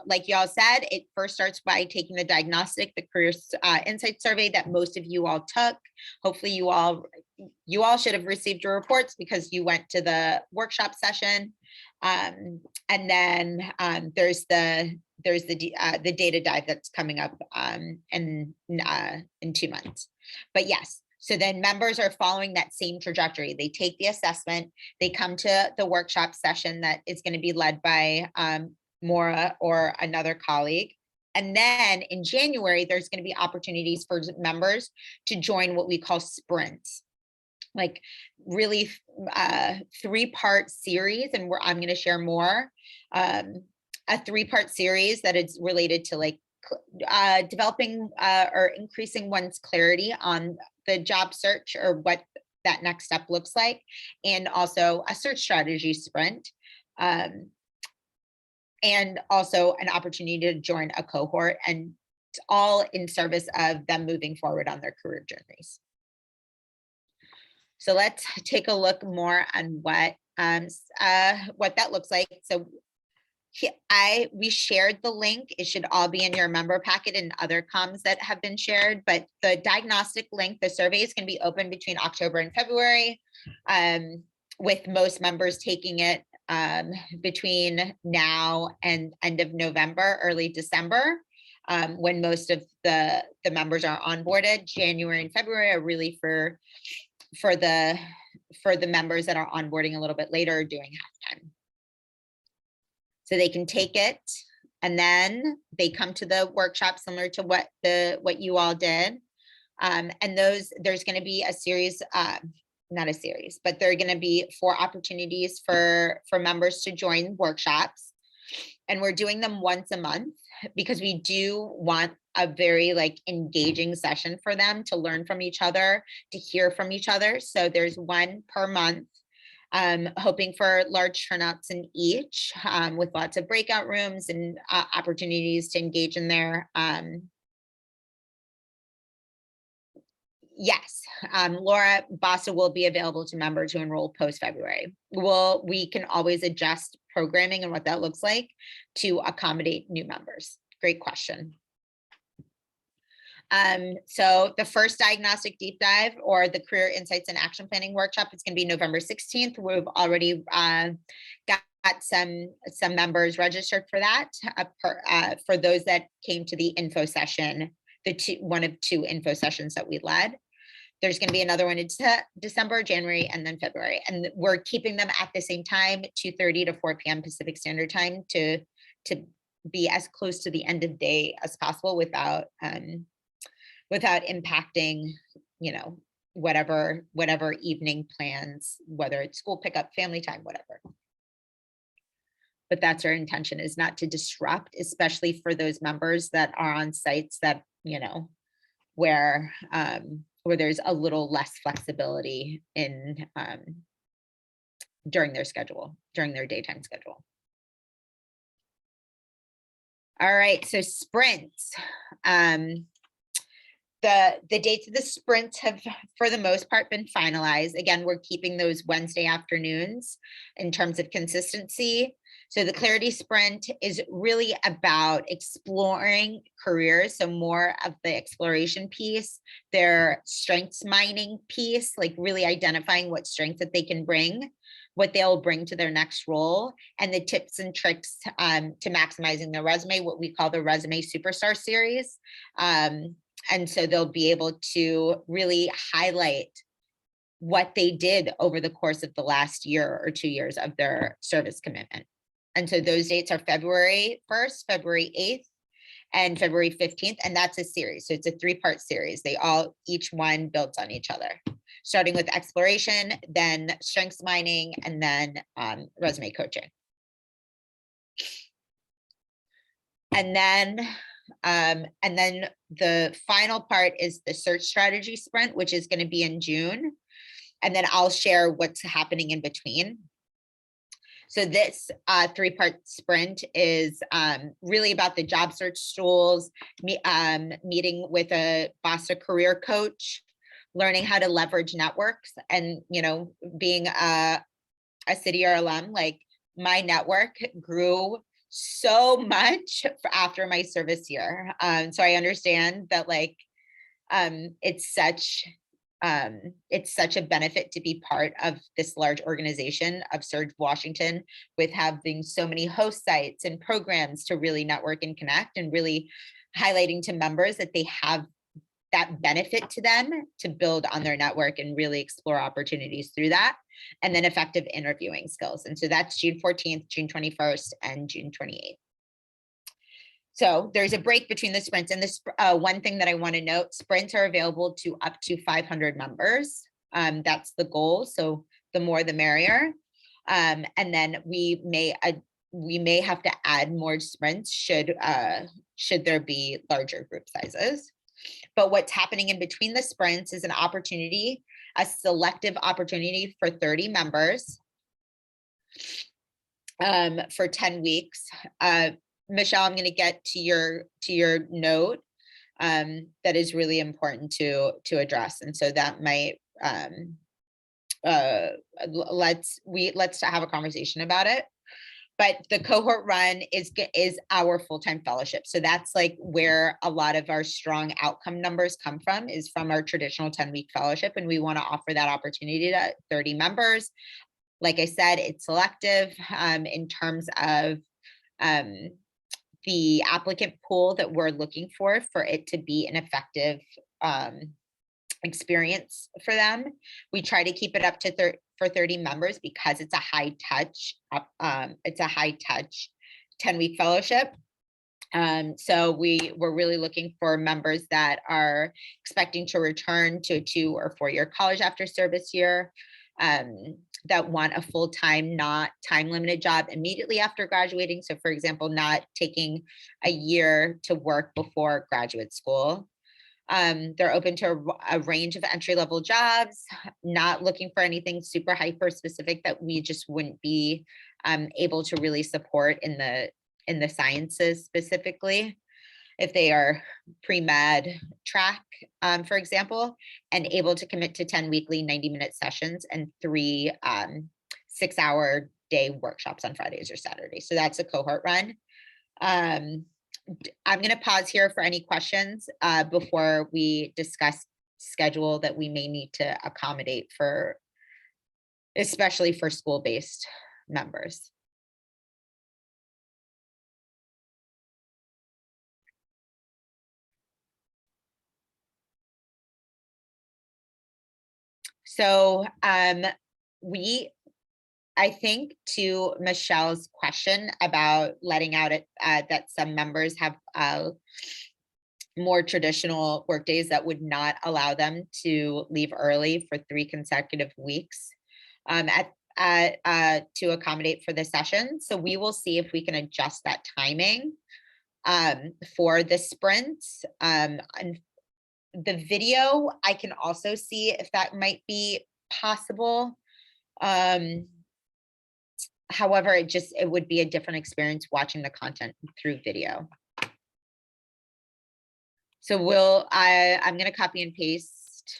Like y'all said, it first starts by taking the diagnostic, the Career Insight Survey that most of you all took. Hopefully you all should have received your reports because you went to the workshop session. And then there's the data dive that's coming up in 2 months. But yes. So then members are following that same trajectory. They take the assessment, they come to the workshop session that is going to be led by Maura or another colleague. And then in January, there's going to be opportunities for members to join what we call sprints, like really 3-part series. And I'm going to share more, a 3-part series that is related to like developing or increasing one's clarity on the job search or what that next step looks like, and also a search strategy sprint, and also an opportunity to join a cohort, and it's all in service of them moving forward on their career journeys. So let's take a look more on what that looks like. So we shared the link. It should all be in your member packet and other comms that have been shared, but the diagnostic link, the survey is going to be open between October and February, with most members taking it between now and end of November, early December, when most of the members are onboarded. January and February are really for the members that are onboarding a little bit later, doing halftime. So they can take it, and then they come to the workshop similar to what you all did. And there's going to be a series, not a series, but there are going to be 4 opportunities for members to join workshops. And we're doing them once a month because we do want a very engaging session for them to learn from each other, to hear from each other. So there's 1 per month. Hoping for large turnouts in each, with lots of breakout rooms and opportunities to engage in there. Yes, Laura Bassa will be available to members who enroll post-February. We can always adjust programming and what that looks like to accommodate new members. Great question. So the first diagnostic deep dive, or the Career Insights and Action Planning Workshop, is going to be November 16th. We've already got some members registered for that. For those that came to the info session, one of 2 info sessions that we led. There's going to be another one in December, January, and then February. And we're keeping them at the same time, 2:30 to 4 p.m. Pacific Standard Time, to be as close to the end of day as possible without impacting, whatever evening plans, whether it's school pickup, family time, whatever. But that's our intention, is not to disrupt, especially for those members that are on sites that where there's a little less flexibility in during their schedule, during their daytime schedule. All right, so sprints. The dates of the sprints have, for the most part, been finalized. Again, we're keeping those Wednesday afternoons in terms of consistency. So the Clarity Sprint is really about exploring careers. So more of the exploration piece, their strengths mining piece, like really identifying what strengths that they can bring, what they'll bring to their next role, and the tips and tricks to maximizing their resume, what we call the Resume Superstar Series. And so they'll be able to really highlight what they did over the course of the last year or 2 years of their service commitment. And so those dates are February 1st, February 8th, and February 15th. And that's a series. So it's a 3-part series. Each one builds on each other, starting with exploration, then strengths mining, and then resume coaching. And then the final part is the search strategy sprint, which is going to be in June. And then I'll share what's happening in between. So this 3-part sprint is really about the job search tools, meeting with a Boston career coach, learning how to leverage networks, and being a City Year alum, like my network grew so much after my service year. So I understand that it's such a benefit to be part of this large organization of Serve Washington, with having so many host sites and programs to really network and connect, and really highlighting to members that they have that benefit to them to build on their network and really explore opportunities through that. And then effective interviewing skills. And so that's June 14th, June 21st, and June 28th. So there's a break between the sprints. And this one thing that I want to note, sprints are available to up to 500 members. That's the goal. So the more, the merrier. And then we may have to add more sprints should there be larger group sizes. But what's happening in between the sprints is a selective opportunity for 30 members for 10 weeks. Michelle, I'm going to get to your note that is really important to address. And so that might, let's have a conversation about it. But the cohort run is our full-time fellowship. So that's like where a lot of our strong outcome numbers come from, is from our traditional 10-week fellowship. And we want to offer that opportunity to 30 members. Like I said, it's selective in terms of the applicant pool that we're looking for it to be an effective experience for them. We try to keep it up to for 30 members because it's a high touch 10-week fellowship. So we're really looking for members that are expecting to return to a 2 or 4 year college after service year, that want a full-time, not time-limited job immediately after graduating. So for example, not taking a year to work before graduate school. They're open to a range of entry-level jobs, not looking for anything super hyper specific that we just wouldn't be able to really support in the sciences specifically. If they are pre-med track, for example, and able to commit to 10 weekly 90-minute sessions and 3 6-hour day workshops on Fridays or Saturdays. So that's a cohort run. I'm going to pause here for any questions before we discuss schedule that we may need to accommodate for, especially for school-based members. So I think to Michelle's question about letting out that some members have more traditional work days that would not allow them to leave early for 3 consecutive weeks to accommodate for the session. So we will see if we can adjust that timing for the sprints. And the video, I can also see if that might be possible. However, it would be a different experience watching the content through video. So I'm going to copy and paste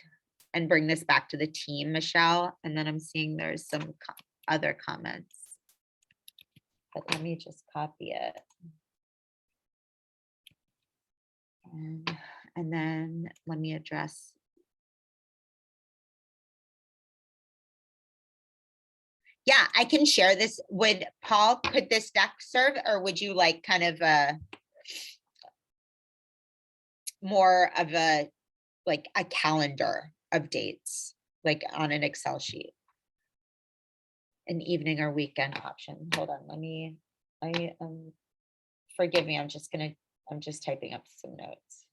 and bring this back to the team, Michelle. And then I'm seeing there's some other comments. But let me just copy it. And then let me address. Yeah, I can share this. Paul, could this deck serve, or would you like kind of more of a calendar of dates, like on an Excel sheet? An evening or weekend option. Hold on, forgive me, I'm just typing up some notes.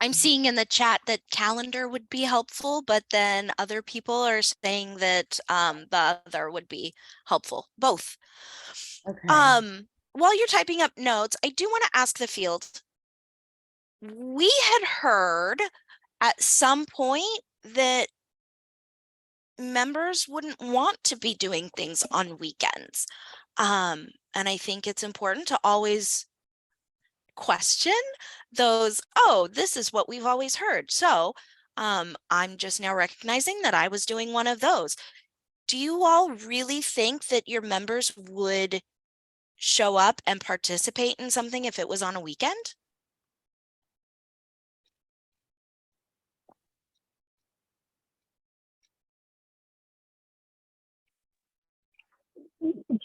I'm seeing in the chat that calendar would be helpful, but then other people are saying that the other would be helpful, both. Okay. While you're typing up notes, I do want to ask the field. We had heard at some point that members wouldn't want to be doing things on weekends. And I think it's important to always question those, oh, this is what we've always heard. So I'm just now recognizing that I was doing one of those. Do you all really think that your members would show up and participate in something if it was on a weekend?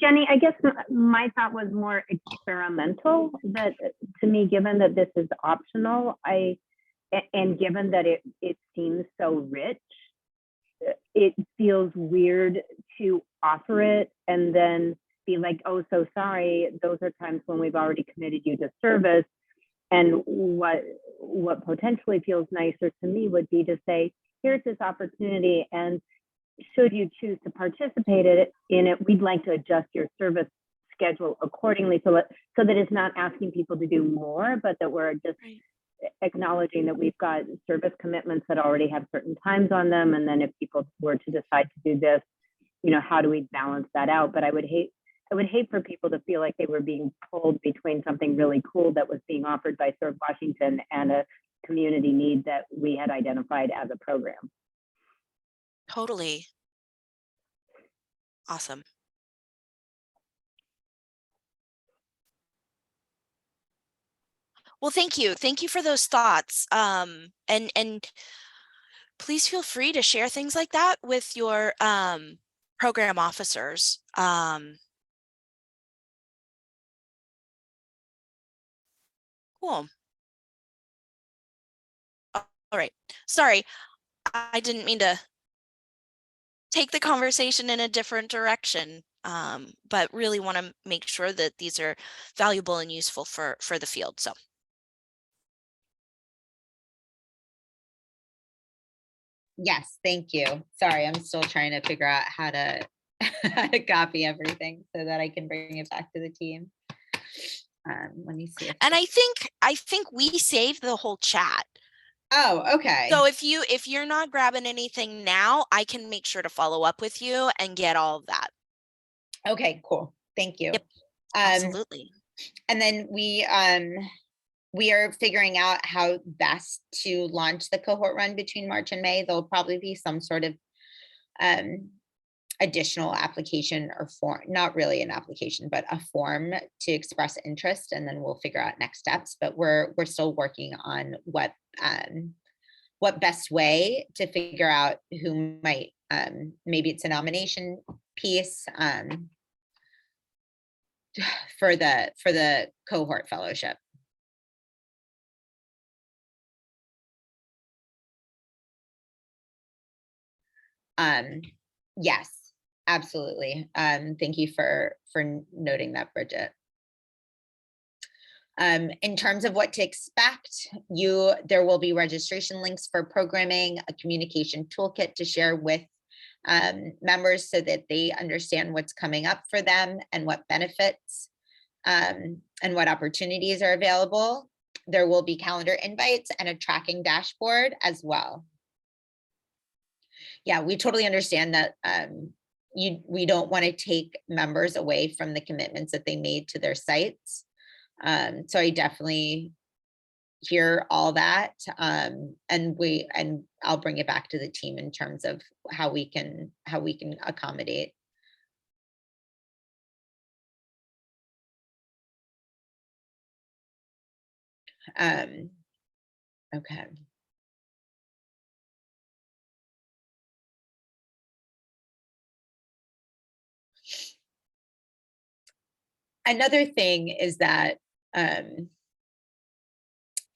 Jenny, I guess my thought was more experimental, that to me, given that this is optional, and given that it seems so rich, it feels weird to offer it and then be like, oh, so sorry, those are times when we've already committed you to service. And what potentially feels nicer to me would be to say, here's this opportunity, and should you choose to participate in it, we'd like to adjust your service schedule accordingly, so that it's not asking people to do more, but that we're just acknowledging that we've got service commitments that already have certain times on them. And then if people were to decide to do this, how do we balance that out? But I would hate for people to feel like they were being pulled between something really cool that was being offered by Serve Washington and a community need that we had identified as a program. Totally. Awesome. Well, thank you. Thank you for those thoughts. And please feel free to share things like that with your program officers. Cool. All right. Sorry, I didn't mean to take the conversation in a different direction, but really want to make sure that these are valuable and useful for the field. So. Yes, thank you. Sorry, I'm still trying to figure out how to copy everything so that I can bring it back to the team. Let me see. And I think we saved the whole chat. Oh, okay. So if you're not grabbing anything now, I can make sure to follow up with you and get all of that. Okay, cool. Thank you. Yep, absolutely. And then we are figuring out how best to launch the cohort run between March and May. There'll probably be some sort of additional application or form, not really an application, but a form to express interest, and then we'll figure out next steps. But we're still working on what best way to figure out who might, maybe it's a nomination piece for the cohort fellowship. Yes, absolutely. Thank you for noting that, Bridget. In terms of what to expect, there will be registration links for programming, a communication toolkit to share with members so that they understand what's coming up for them and what benefits and what opportunities are available. There will be calendar invites and a tracking dashboard as well. Yeah, we totally understand that we don't want to take members away from the commitments that they made to their sites. So I definitely hear all that, and I'll bring it back to the team in terms of how we can accommodate. Okay. Another thing is that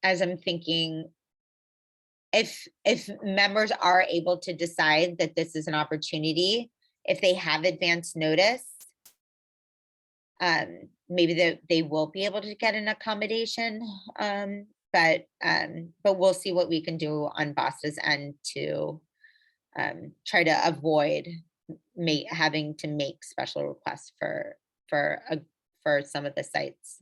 as I'm thinking, if members are able to decide that this is an opportunity, if they have advance notice, maybe they will be able to get an accommodation. But we'll see what we can do on BASTA's end to try to avoid having to make special requests for some of the sites.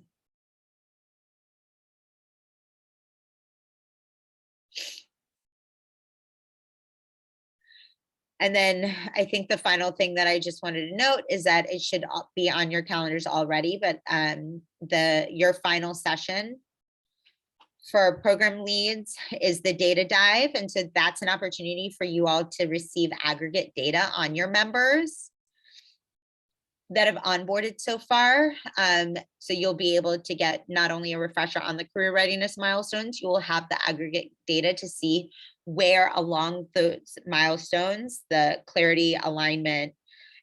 And then I think the final thing that I just wanted to note is that it should be on your calendars already, but your final session for program leads is the data dive. And so that's an opportunity for you all to receive aggregate data on your members that have onboarded so far. So you'll be able to get not only a refresher on the career readiness milestones, you will have the aggregate data to see where along those milestones, the clarity, alignment,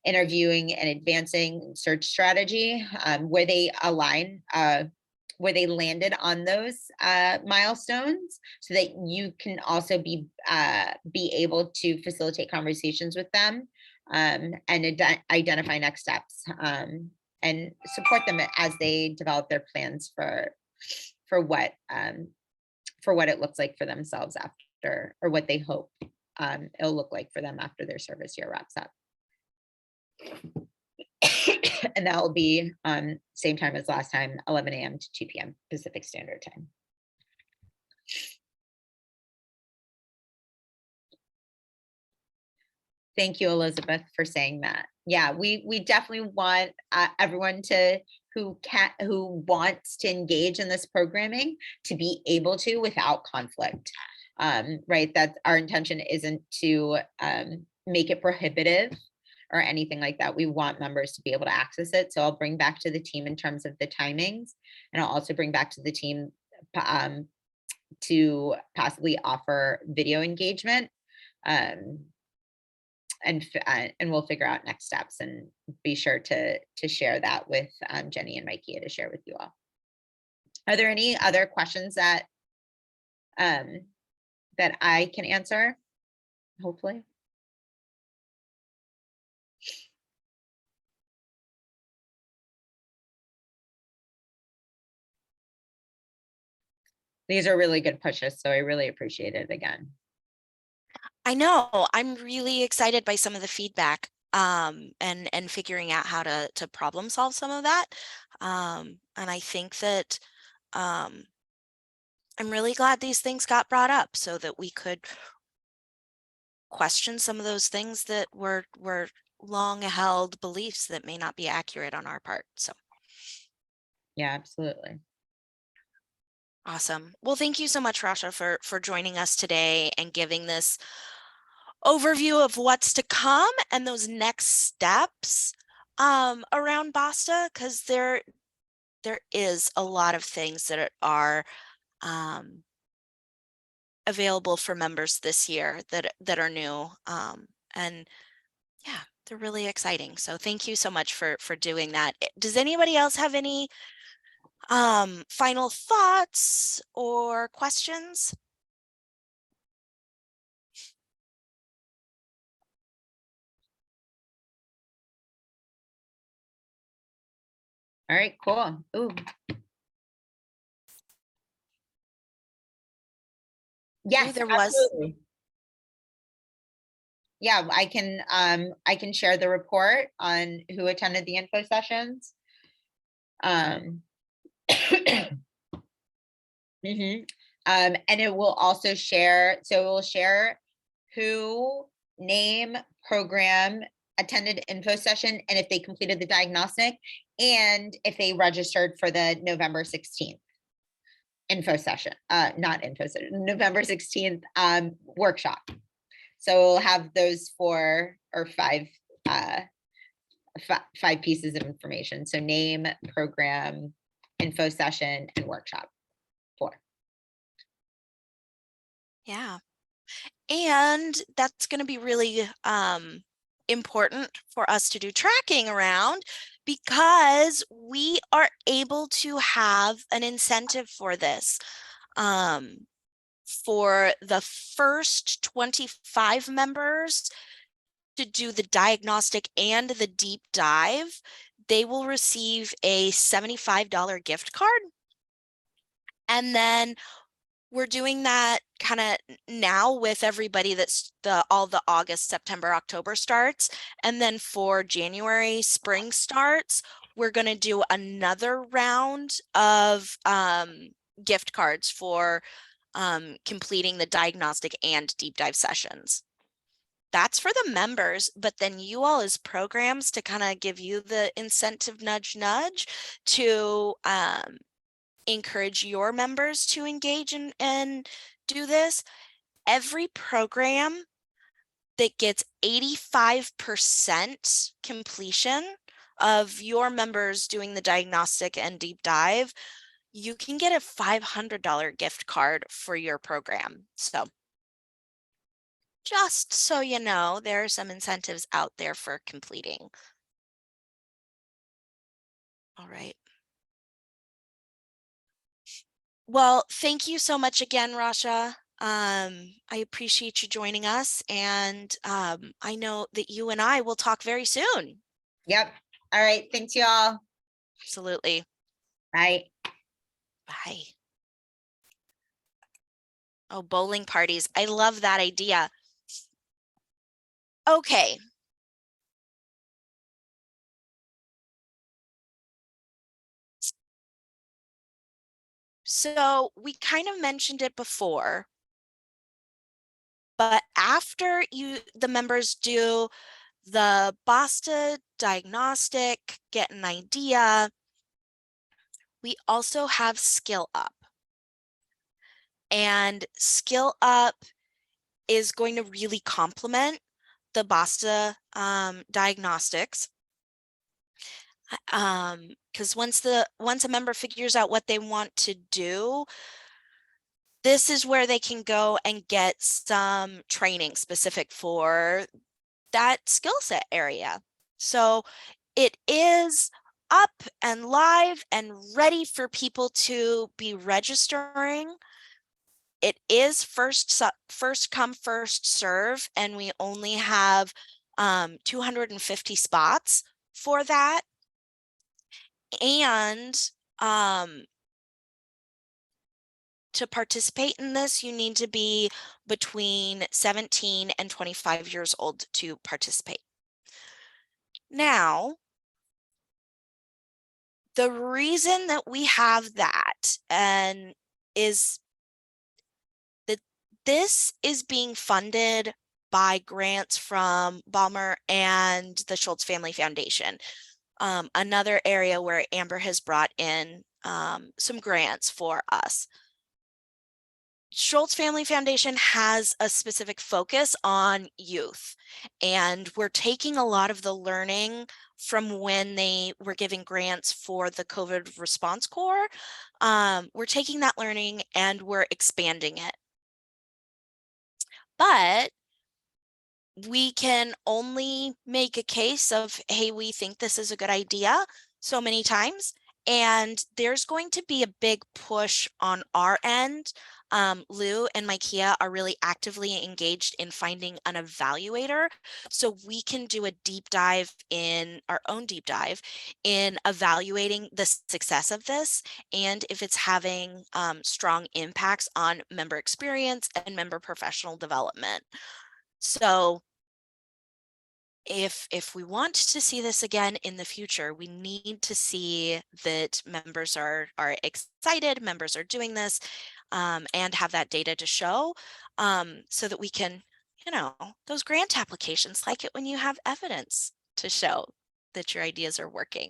interviewing and advancing search strategy, where they align, where they landed on those milestones, so that you can also be able to facilitate conversations with them and identify next steps and support them as they develop their plans for what it looks like for themselves after, or what they hope it'll look like for them after their service year wraps up. And that will be same time as last time, 11 a.m. to 2 p.m. Pacific Standard Time. Thank you, Elizabeth, for saying that. Yeah, we definitely want everyone who wants to engage in this programming to be able to without conflict. Right, that our intention isn't to make it prohibitive or anything like that. We want members to be able to access it. So I'll bring back to the team in terms of the timings, and I'll also bring back to the team to possibly offer video engagement. And we'll figure out next steps and be sure to share that with Jenny and Mikey to share with you all. Are there any other questions that that I can answer? Hopefully. These are really good pushes, so I really appreciate it again. I know, I'm really excited by some of the feedback and figuring out how to problem solve some of that. And I think that I'm really glad these things got brought up so that we could question some of those things that were long held beliefs that may not be accurate on our part. So yeah, absolutely. Awesome. Well, thank you so much, Rasha, for joining us today and giving this overview of what's to come and those next steps around BASTA, because there is a lot of things that are available for members this year that are new, and yeah, they're really exciting. So thank you so much for doing that. Does anybody else have any final thoughts or questions? All right, cool. Ooh. Yes, Ooh, there was. absolutely. Yeah, I can share the report on who attended the info sessions. Mhm. And it will also share, so it will share who, name, program, attended info session, and if they completed the diagnostic, and if they registered for the November 16th info session, not info session, November 16th workshop. So we'll have those 4 or 5 5 pieces of information. So name, program, info session, and workshop. 4. Yeah. And that's going to be really important for us to do tracking around, because we are able to have an incentive for this. For the first 25 members to do the diagnostic and the deep dive, they will receive a $75 gift card. And then we're doing that kind of now with everybody that's all the August, September, October starts. And then for January, spring starts, we're going to do another round of gift cards for completing the diagnostic and deep dive sessions. That's for the members, but then you all as programs, to kind of give you the incentive nudge to encourage your members to engage and do this. Every program that gets 85% completion of your members doing the diagnostic and deep dive, you can get a $500 gift card for your program. So just so you know, there are some incentives out there for completing. All right. Well, thank you so much again, Rasha. I appreciate you joining us, and I know that you and I will talk very soon. Yep. All right. Thanks, y'all. Absolutely. Bye. Bye. Oh, bowling parties. I love that idea. Okay. So we kind of mentioned it before, but after the members do the BASTA diagnostic, get an idea, we also have Skill Up. And Skill Up is going to really complement the BASTA diagnostics. Because once a member figures out what they want to do, this is where they can go and get some training specific for that skill set area. So it is up and live and ready for people to be registering. It is first come, first serve, and we only have 250 spots for that. And to participate in this, you need to be between 17 and 25 years old to participate. Now, the reason that we have that is that this is being funded by grants from Balmer and the Schultz Family Foundation. Another area where Amber has brought in some grants for us. Schultz Family Foundation has a specific focus on youth, and we're taking a lot of the learning from when they were giving grants for the COVID Response Corps. We're taking that learning and we're expanding it. But we can only make a case of, hey, we think this is a good idea so many times. And there's going to be a big push on our end. Lou and Micaiah are really actively engaged in finding an evaluator, so we can do a deep dive in our own deep dive in evaluating the success of this and if it's having strong impacts on member experience and member professional development. So if we want to see this again in the future, we need to see that members are excited, members are doing this, and have that data to show, so that we can, those grant applications, like it when you have evidence to show that your ideas are working.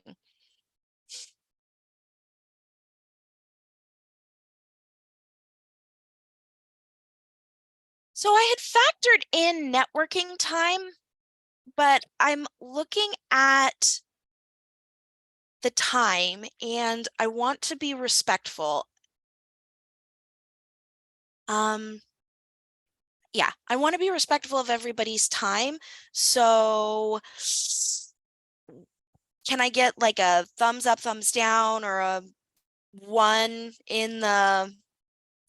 So I had factored in networking time, but I'm looking at the time and I want to be respectful. Yeah, I want to be respectful of everybody's time. So can I get like a thumbs up, thumbs down, or a 1 in the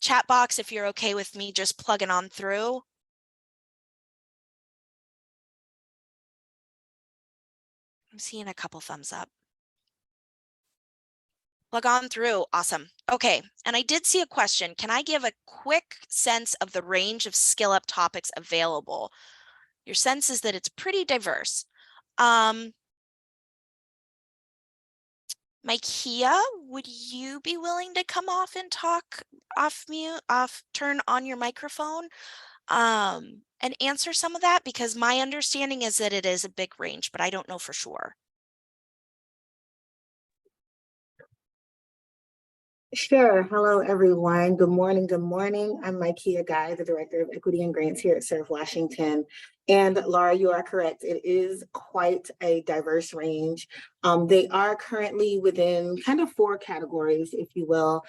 chat box if you're okay with me just plugging on through? I'm seeing a couple thumbs up. Plug on through. Awesome. Okay. And I did see a question. Can I give a quick sense of the range of skill up topics available? Your sense is that it's pretty diverse. Micaiah, would you be willing to come off and talk turn on your microphone, and answer some of that? Because my understanding is that it is a big range, but I don't know for sure. Sure. Hello, everyone. Good morning. Good morning. I'm Micaiah Guy, the Director of Equity and Grants here at Serve Washington. And Laura, you are correct. It is quite a diverse range. They are currently within kind of 4 categories, if you will: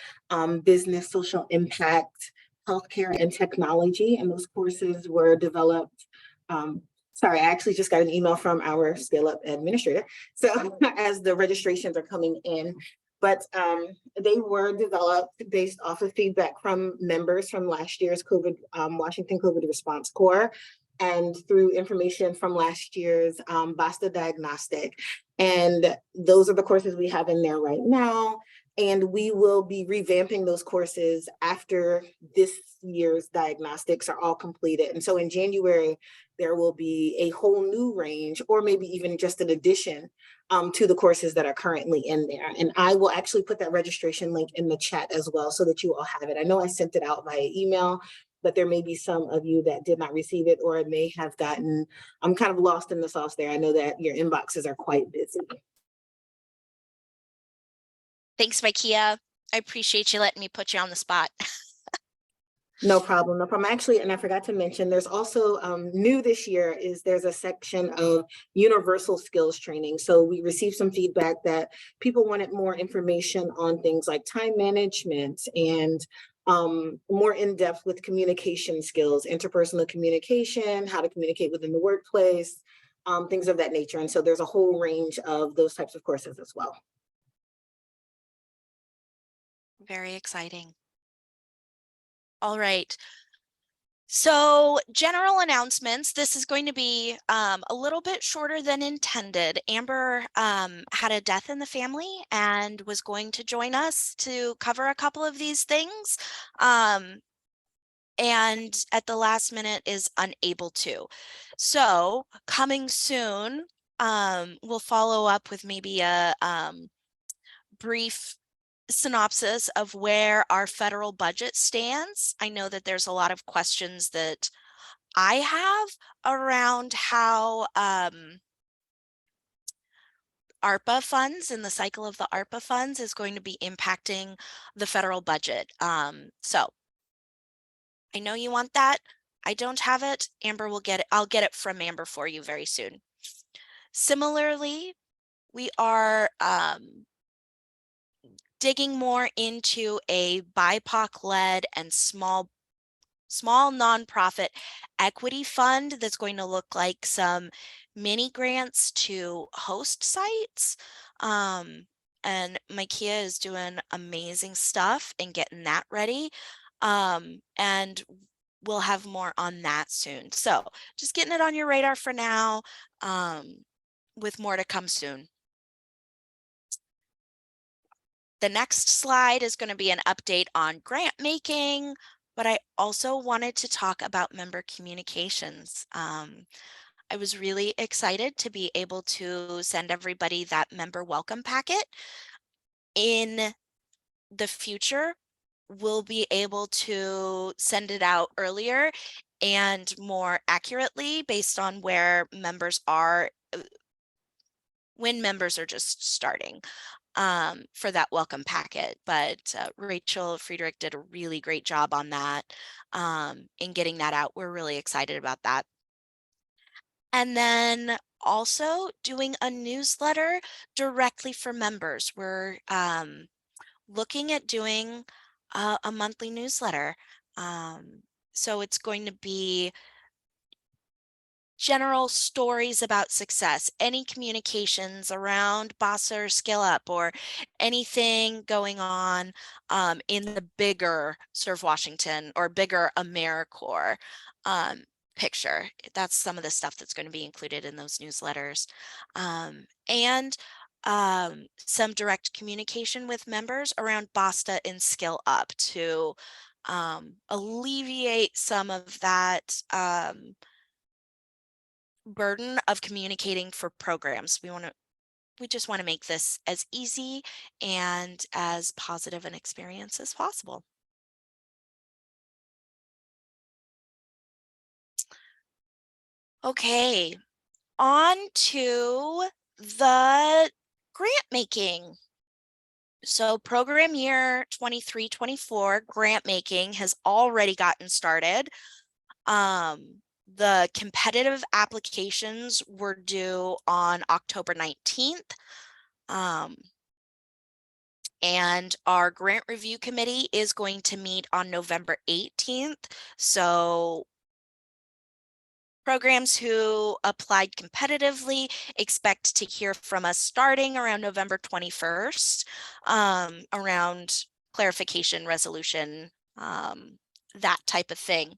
business, social impact, healthcare, and technology. And those courses were developed. Sorry, I actually just got an email from our Scale Up administrator. So as the registrations are coming in, but they were developed based off of feedback from members from last year's Washington COVID Response Corps, and through information from last year's BASTA diagnostic. And those are the courses we have in there right now. And we will be revamping those courses after this year's diagnostics are all completed. And so in January, there will be a whole new range, or maybe even just an addition to the courses that are currently in there. And I will actually put that registration link in the chat as well, so that you all have it. I know I sent it out via email, but there may be some of you that did not receive it, or it may have gotten, I'm kind of lost in the sauce there. I know that your inboxes are quite busy. Thanks, Micaiah. I appreciate you letting me put you on the spot. No problem, no problem. Actually, and I forgot to mention, there's also new this year there's a section of universal skills training. So we received some feedback that people wanted more information on things like time management and more in depth with communication skills, interpersonal communication, how to communicate within the workplace, things of that nature. And so there's a whole range of those types of courses as well. Very exciting. All right. So general announcements, this is going to be a little bit shorter than intended. Amber had a death in the family and was going to join us to cover a couple of these things. And at the last minute is unable to. So coming soon, we'll follow up with maybe a brief synopsis of where our federal budget stands. I know that there's a lot of questions that I have around how ARPA funds and the cycle of the ARPA funds is going to be impacting the federal budget. So I know you want that. I don't have it. Amber will get it. I'll get it from Amber for you very soon. Similarly, we are digging more into a BIPOC-led and small nonprofit equity fund that's going to look like some mini grants to host sites. And Micaiah is doing amazing stuff and getting that ready. And we'll have more on that soon. So just getting it on your radar for now, with more to come soon. The next slide is going to be an update on grant making, but I also wanted to talk about member communications. I was really excited to be able to send everybody that member welcome packet. In the future, we'll be able to send it out earlier and more accurately based on where members are, when members are just starting for that welcome packet. But Rachel Friedrich did a really great job on that in getting that out. We're really excited about that. And then also doing a newsletter directly for members. We're looking at doing a monthly newsletter. So it's going to be general stories about success, any communications around BASA or Skill Up, or anything going on in the bigger Serve Washington or bigger AmeriCorps picture. That's some of the stuff that's going to be included in those newsletters. And some direct communication with members around BASTA and Skill Up to alleviate some of that burden of communicating for programs. We just want to make this as easy and as positive an experience as possible. Okay, on to the grant making. So program year 23-24 grant making has already gotten started. The competitive applications were due on October 19th. And our grant review committee is going to meet on November 18th. So programs who applied competitively expect to hear from us starting around November 21st, around clarification, resolution, that type of thing.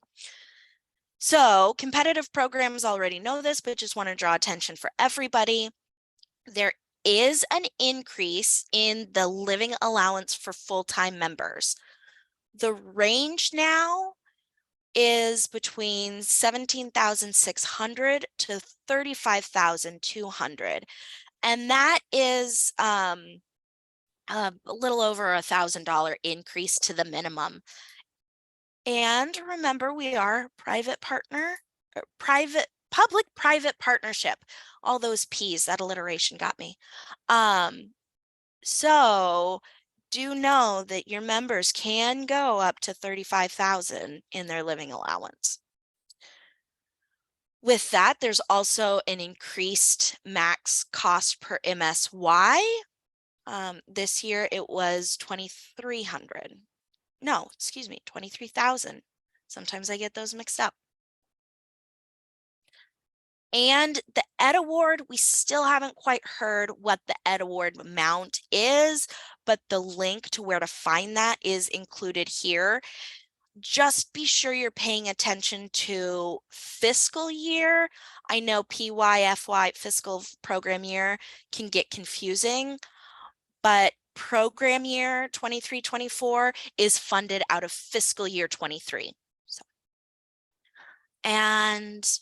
So competitive programs already know this, but just want to draw attention for everybody. There is an increase in the living allowance for full-time members. The range now is between $17,600 to $35,200. And that is a little over $1,000 increase to the minimum. And remember, we are public-private partnership. All those P's, that alliteration got me. So do know that your members can go up to $35,000 in their living allowance. With that, there's also an increased max cost per MSY. This year it was $2,300. No, excuse me, $23,000. Sometimes I get those mixed up. And the Ed Award, we still haven't quite heard what the Ed Award amount is, but the link to where to find that is included here. Just be sure you're paying attention to fiscal year. I know PYFY, fiscal program year, can get confusing, but program year 23-24 is funded out of fiscal year 23. So, and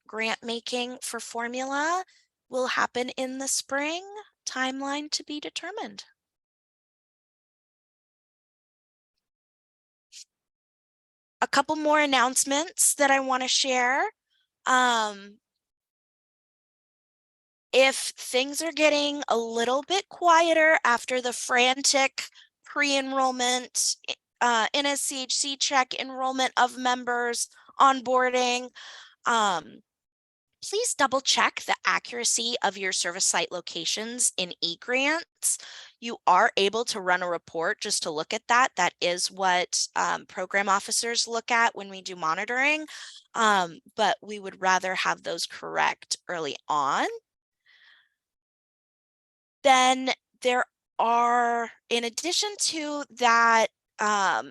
grant making for formula will happen in the spring, timeline to be determined. A couple more announcements that I want to share. If things are getting a little bit quieter after the frantic pre-enrollment, NSCHC check enrollment of members onboarding, please double check the accuracy of your service site locations in eGrants. You are able to run a report just to look at that. That is what program officers look at when we do monitoring, but we would rather have those correct early on. Then there are, in addition to that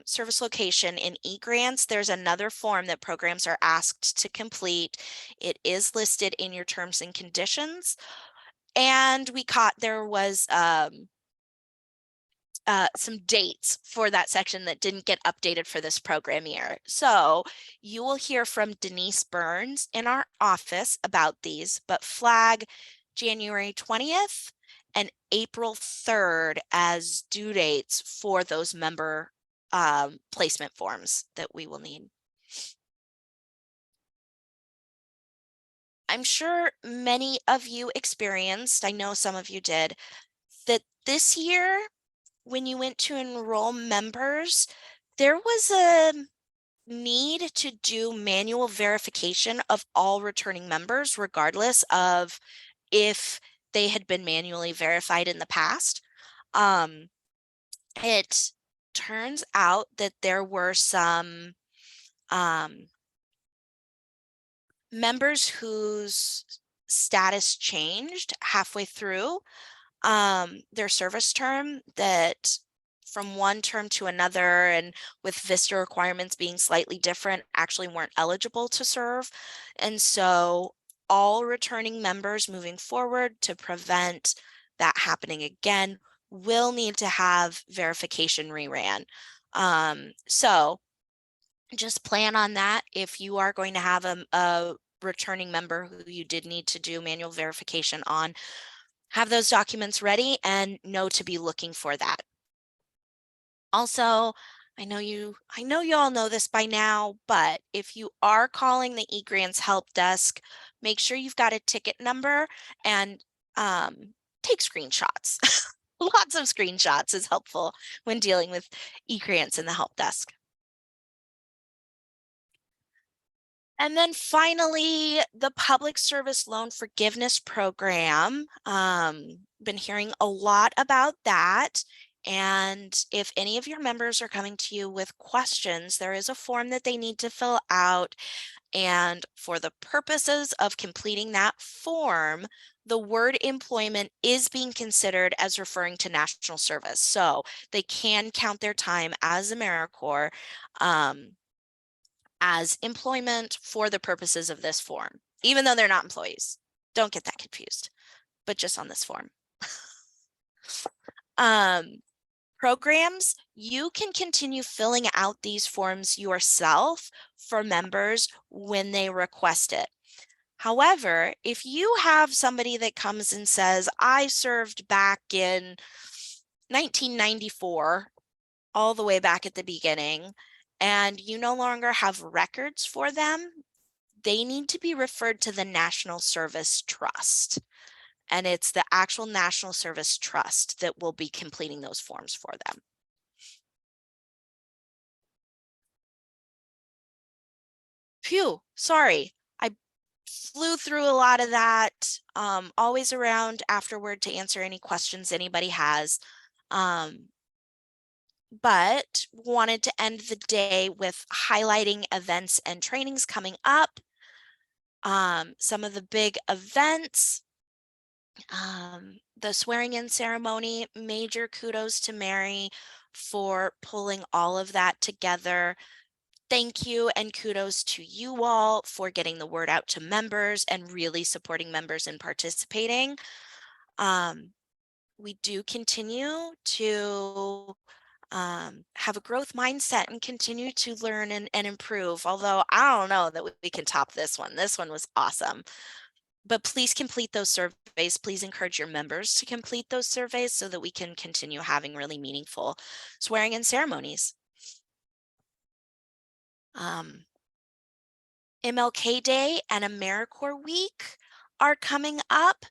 service location in eGrants, there's another form that programs are asked to complete. It is listed in your terms and conditions. And we caught there was some dates for that section that didn't get updated for this program year. So you will hear from Denise Burns in our office about these, but flag January 20th and April 3rd as due dates for those member placement forms that we will need. I'm sure many of you experienced, I know some of you did, that this year when you went to enroll members, there was a need to do manual verification of all returning members, regardless of if they had been manually verified in the past. It turns out that there were some members whose status changed halfway through their service term, that from one term to another, and with VISTA requirements being slightly different, actually weren't eligible to serve. And so all returning members moving forward, to prevent that happening again, will need to have verification reran. So just plan on that. If you are going to have a returning member who you did need to do manual verification on, have those documents ready and know to be looking for that. Also, I know you all know this by now, but if you are calling the eGrants help desk, make sure you've got a ticket number and take screenshots. Lots of screenshots is helpful when dealing with eGrants in the help desk. And then finally, the Public Service Loan Forgiveness Program. Been hearing a lot about that. And if any of your members are coming to you with questions, there is a form that they need to fill out. And for the purposes of completing that form, the word employment is being considered as referring to national service. So they can count their time as AmeriCorps as employment for the purposes of this form, even though they're not employees. Don't get that confused, but just on this form. Programs, you can continue filling out these forms yourself for members when they request it. However, if you have somebody that comes and says, I served back in 1994, all the way back at the beginning, and you no longer have records for them, they need to be referred to the National Service Trust. And it's the actual National Service Trust that will be completing those forms for them. Phew, sorry. I flew through a lot of that. Always around afterward to answer any questions anybody has. But wanted to end the day with highlighting events and trainings coming up. Some of the big events, the swearing in ceremony, major kudos to Mary for pulling all of that together. Thank you and kudos to you all for getting the word out to members and really supporting members in participating. We do continue to have a growth mindset and continue to learn and improve. Although I don't know that we can top this one. This one was awesome. But please complete those surveys. Please encourage your members to complete those surveys so that we can continue having really meaningful swearing in ceremonies. MLK Day and AmeriCorps Week are coming up.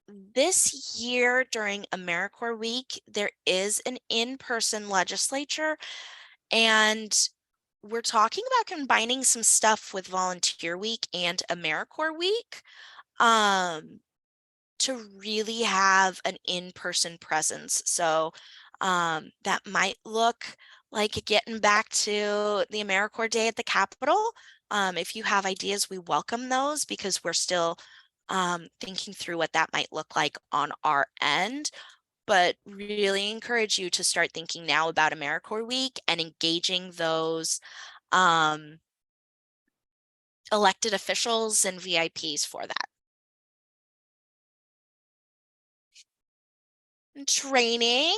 This year during AmeriCorps Week, there is an in-person legislature, and we're talking about combining some stuff with Volunteer Week and AmeriCorps Week to really have an in-person presence. So that might look like getting back to the AmeriCorps Day at the Capitol. If you have ideas, we welcome those because we're still thinking through what that might look like on our end, but really encourage you to start thinking now about AmeriCorps Week and engaging those elected officials and VIPs for that. training.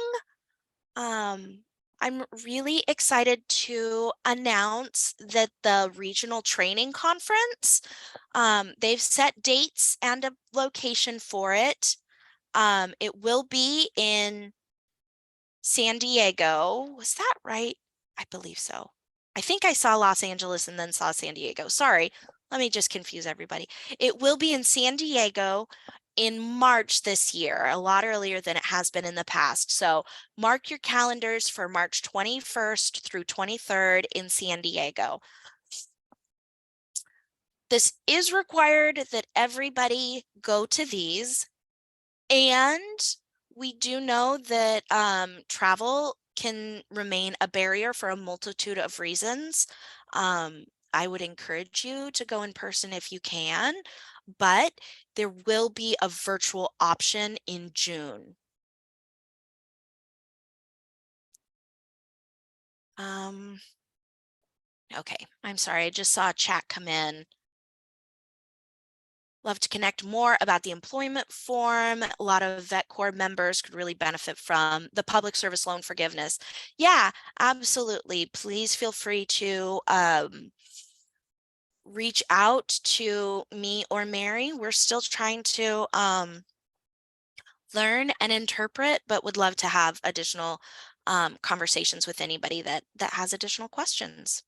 I'm really excited to announce that the regional training conference, they've set dates and a location for it. It will be in San Diego. Was that right? I believe so. I think I saw Los Angeles and then saw San Diego. Sorry, let me just confuse everybody. It will be in San Diego in March this year, a lot earlier than it has been in the past. So mark your calendars for March 21st through 23rd in San Diego. This is required that everybody go to these, and we do know that travel can remain a barrier for a multitude of reasons. I would encourage you to go in person if you can, but there will be a virtual option in June. Okay, I'm sorry, I just saw a chat come in. Love to connect more about the employment form. A lot of Vet Corps members could really benefit from the public service loan forgiveness. Yeah, absolutely. Please feel free to reach out to me or Mary. We're still trying to learn and interpret, but would love to have additional conversations with anybody that has additional questions.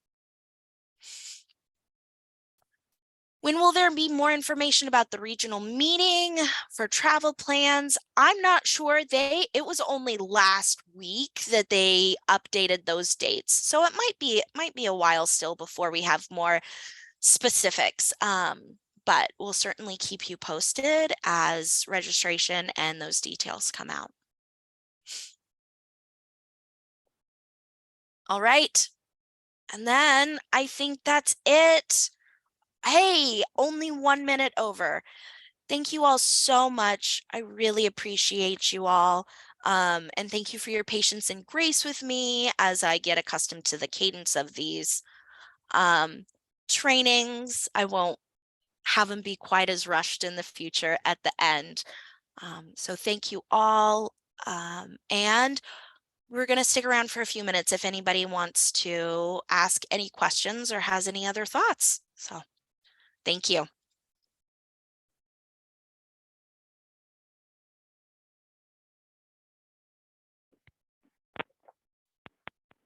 When will there be more information about the regional meeting for travel plans? I'm not sure. It was only last week that they updated those dates. So it might be a while still before we have more specifics. But we'll certainly keep you posted as registration and those details come out. All right. And then I think that's it. Hey, only 1 minute over. Thank you all so much. I really appreciate you all. And thank you for your patience and grace with me as I get accustomed to the cadence of these trainings. I won't have them be quite as rushed in the future at the end. So thank you all. And we're going to stick around for a few minutes if anybody wants to ask any questions or has any other thoughts. So thank you.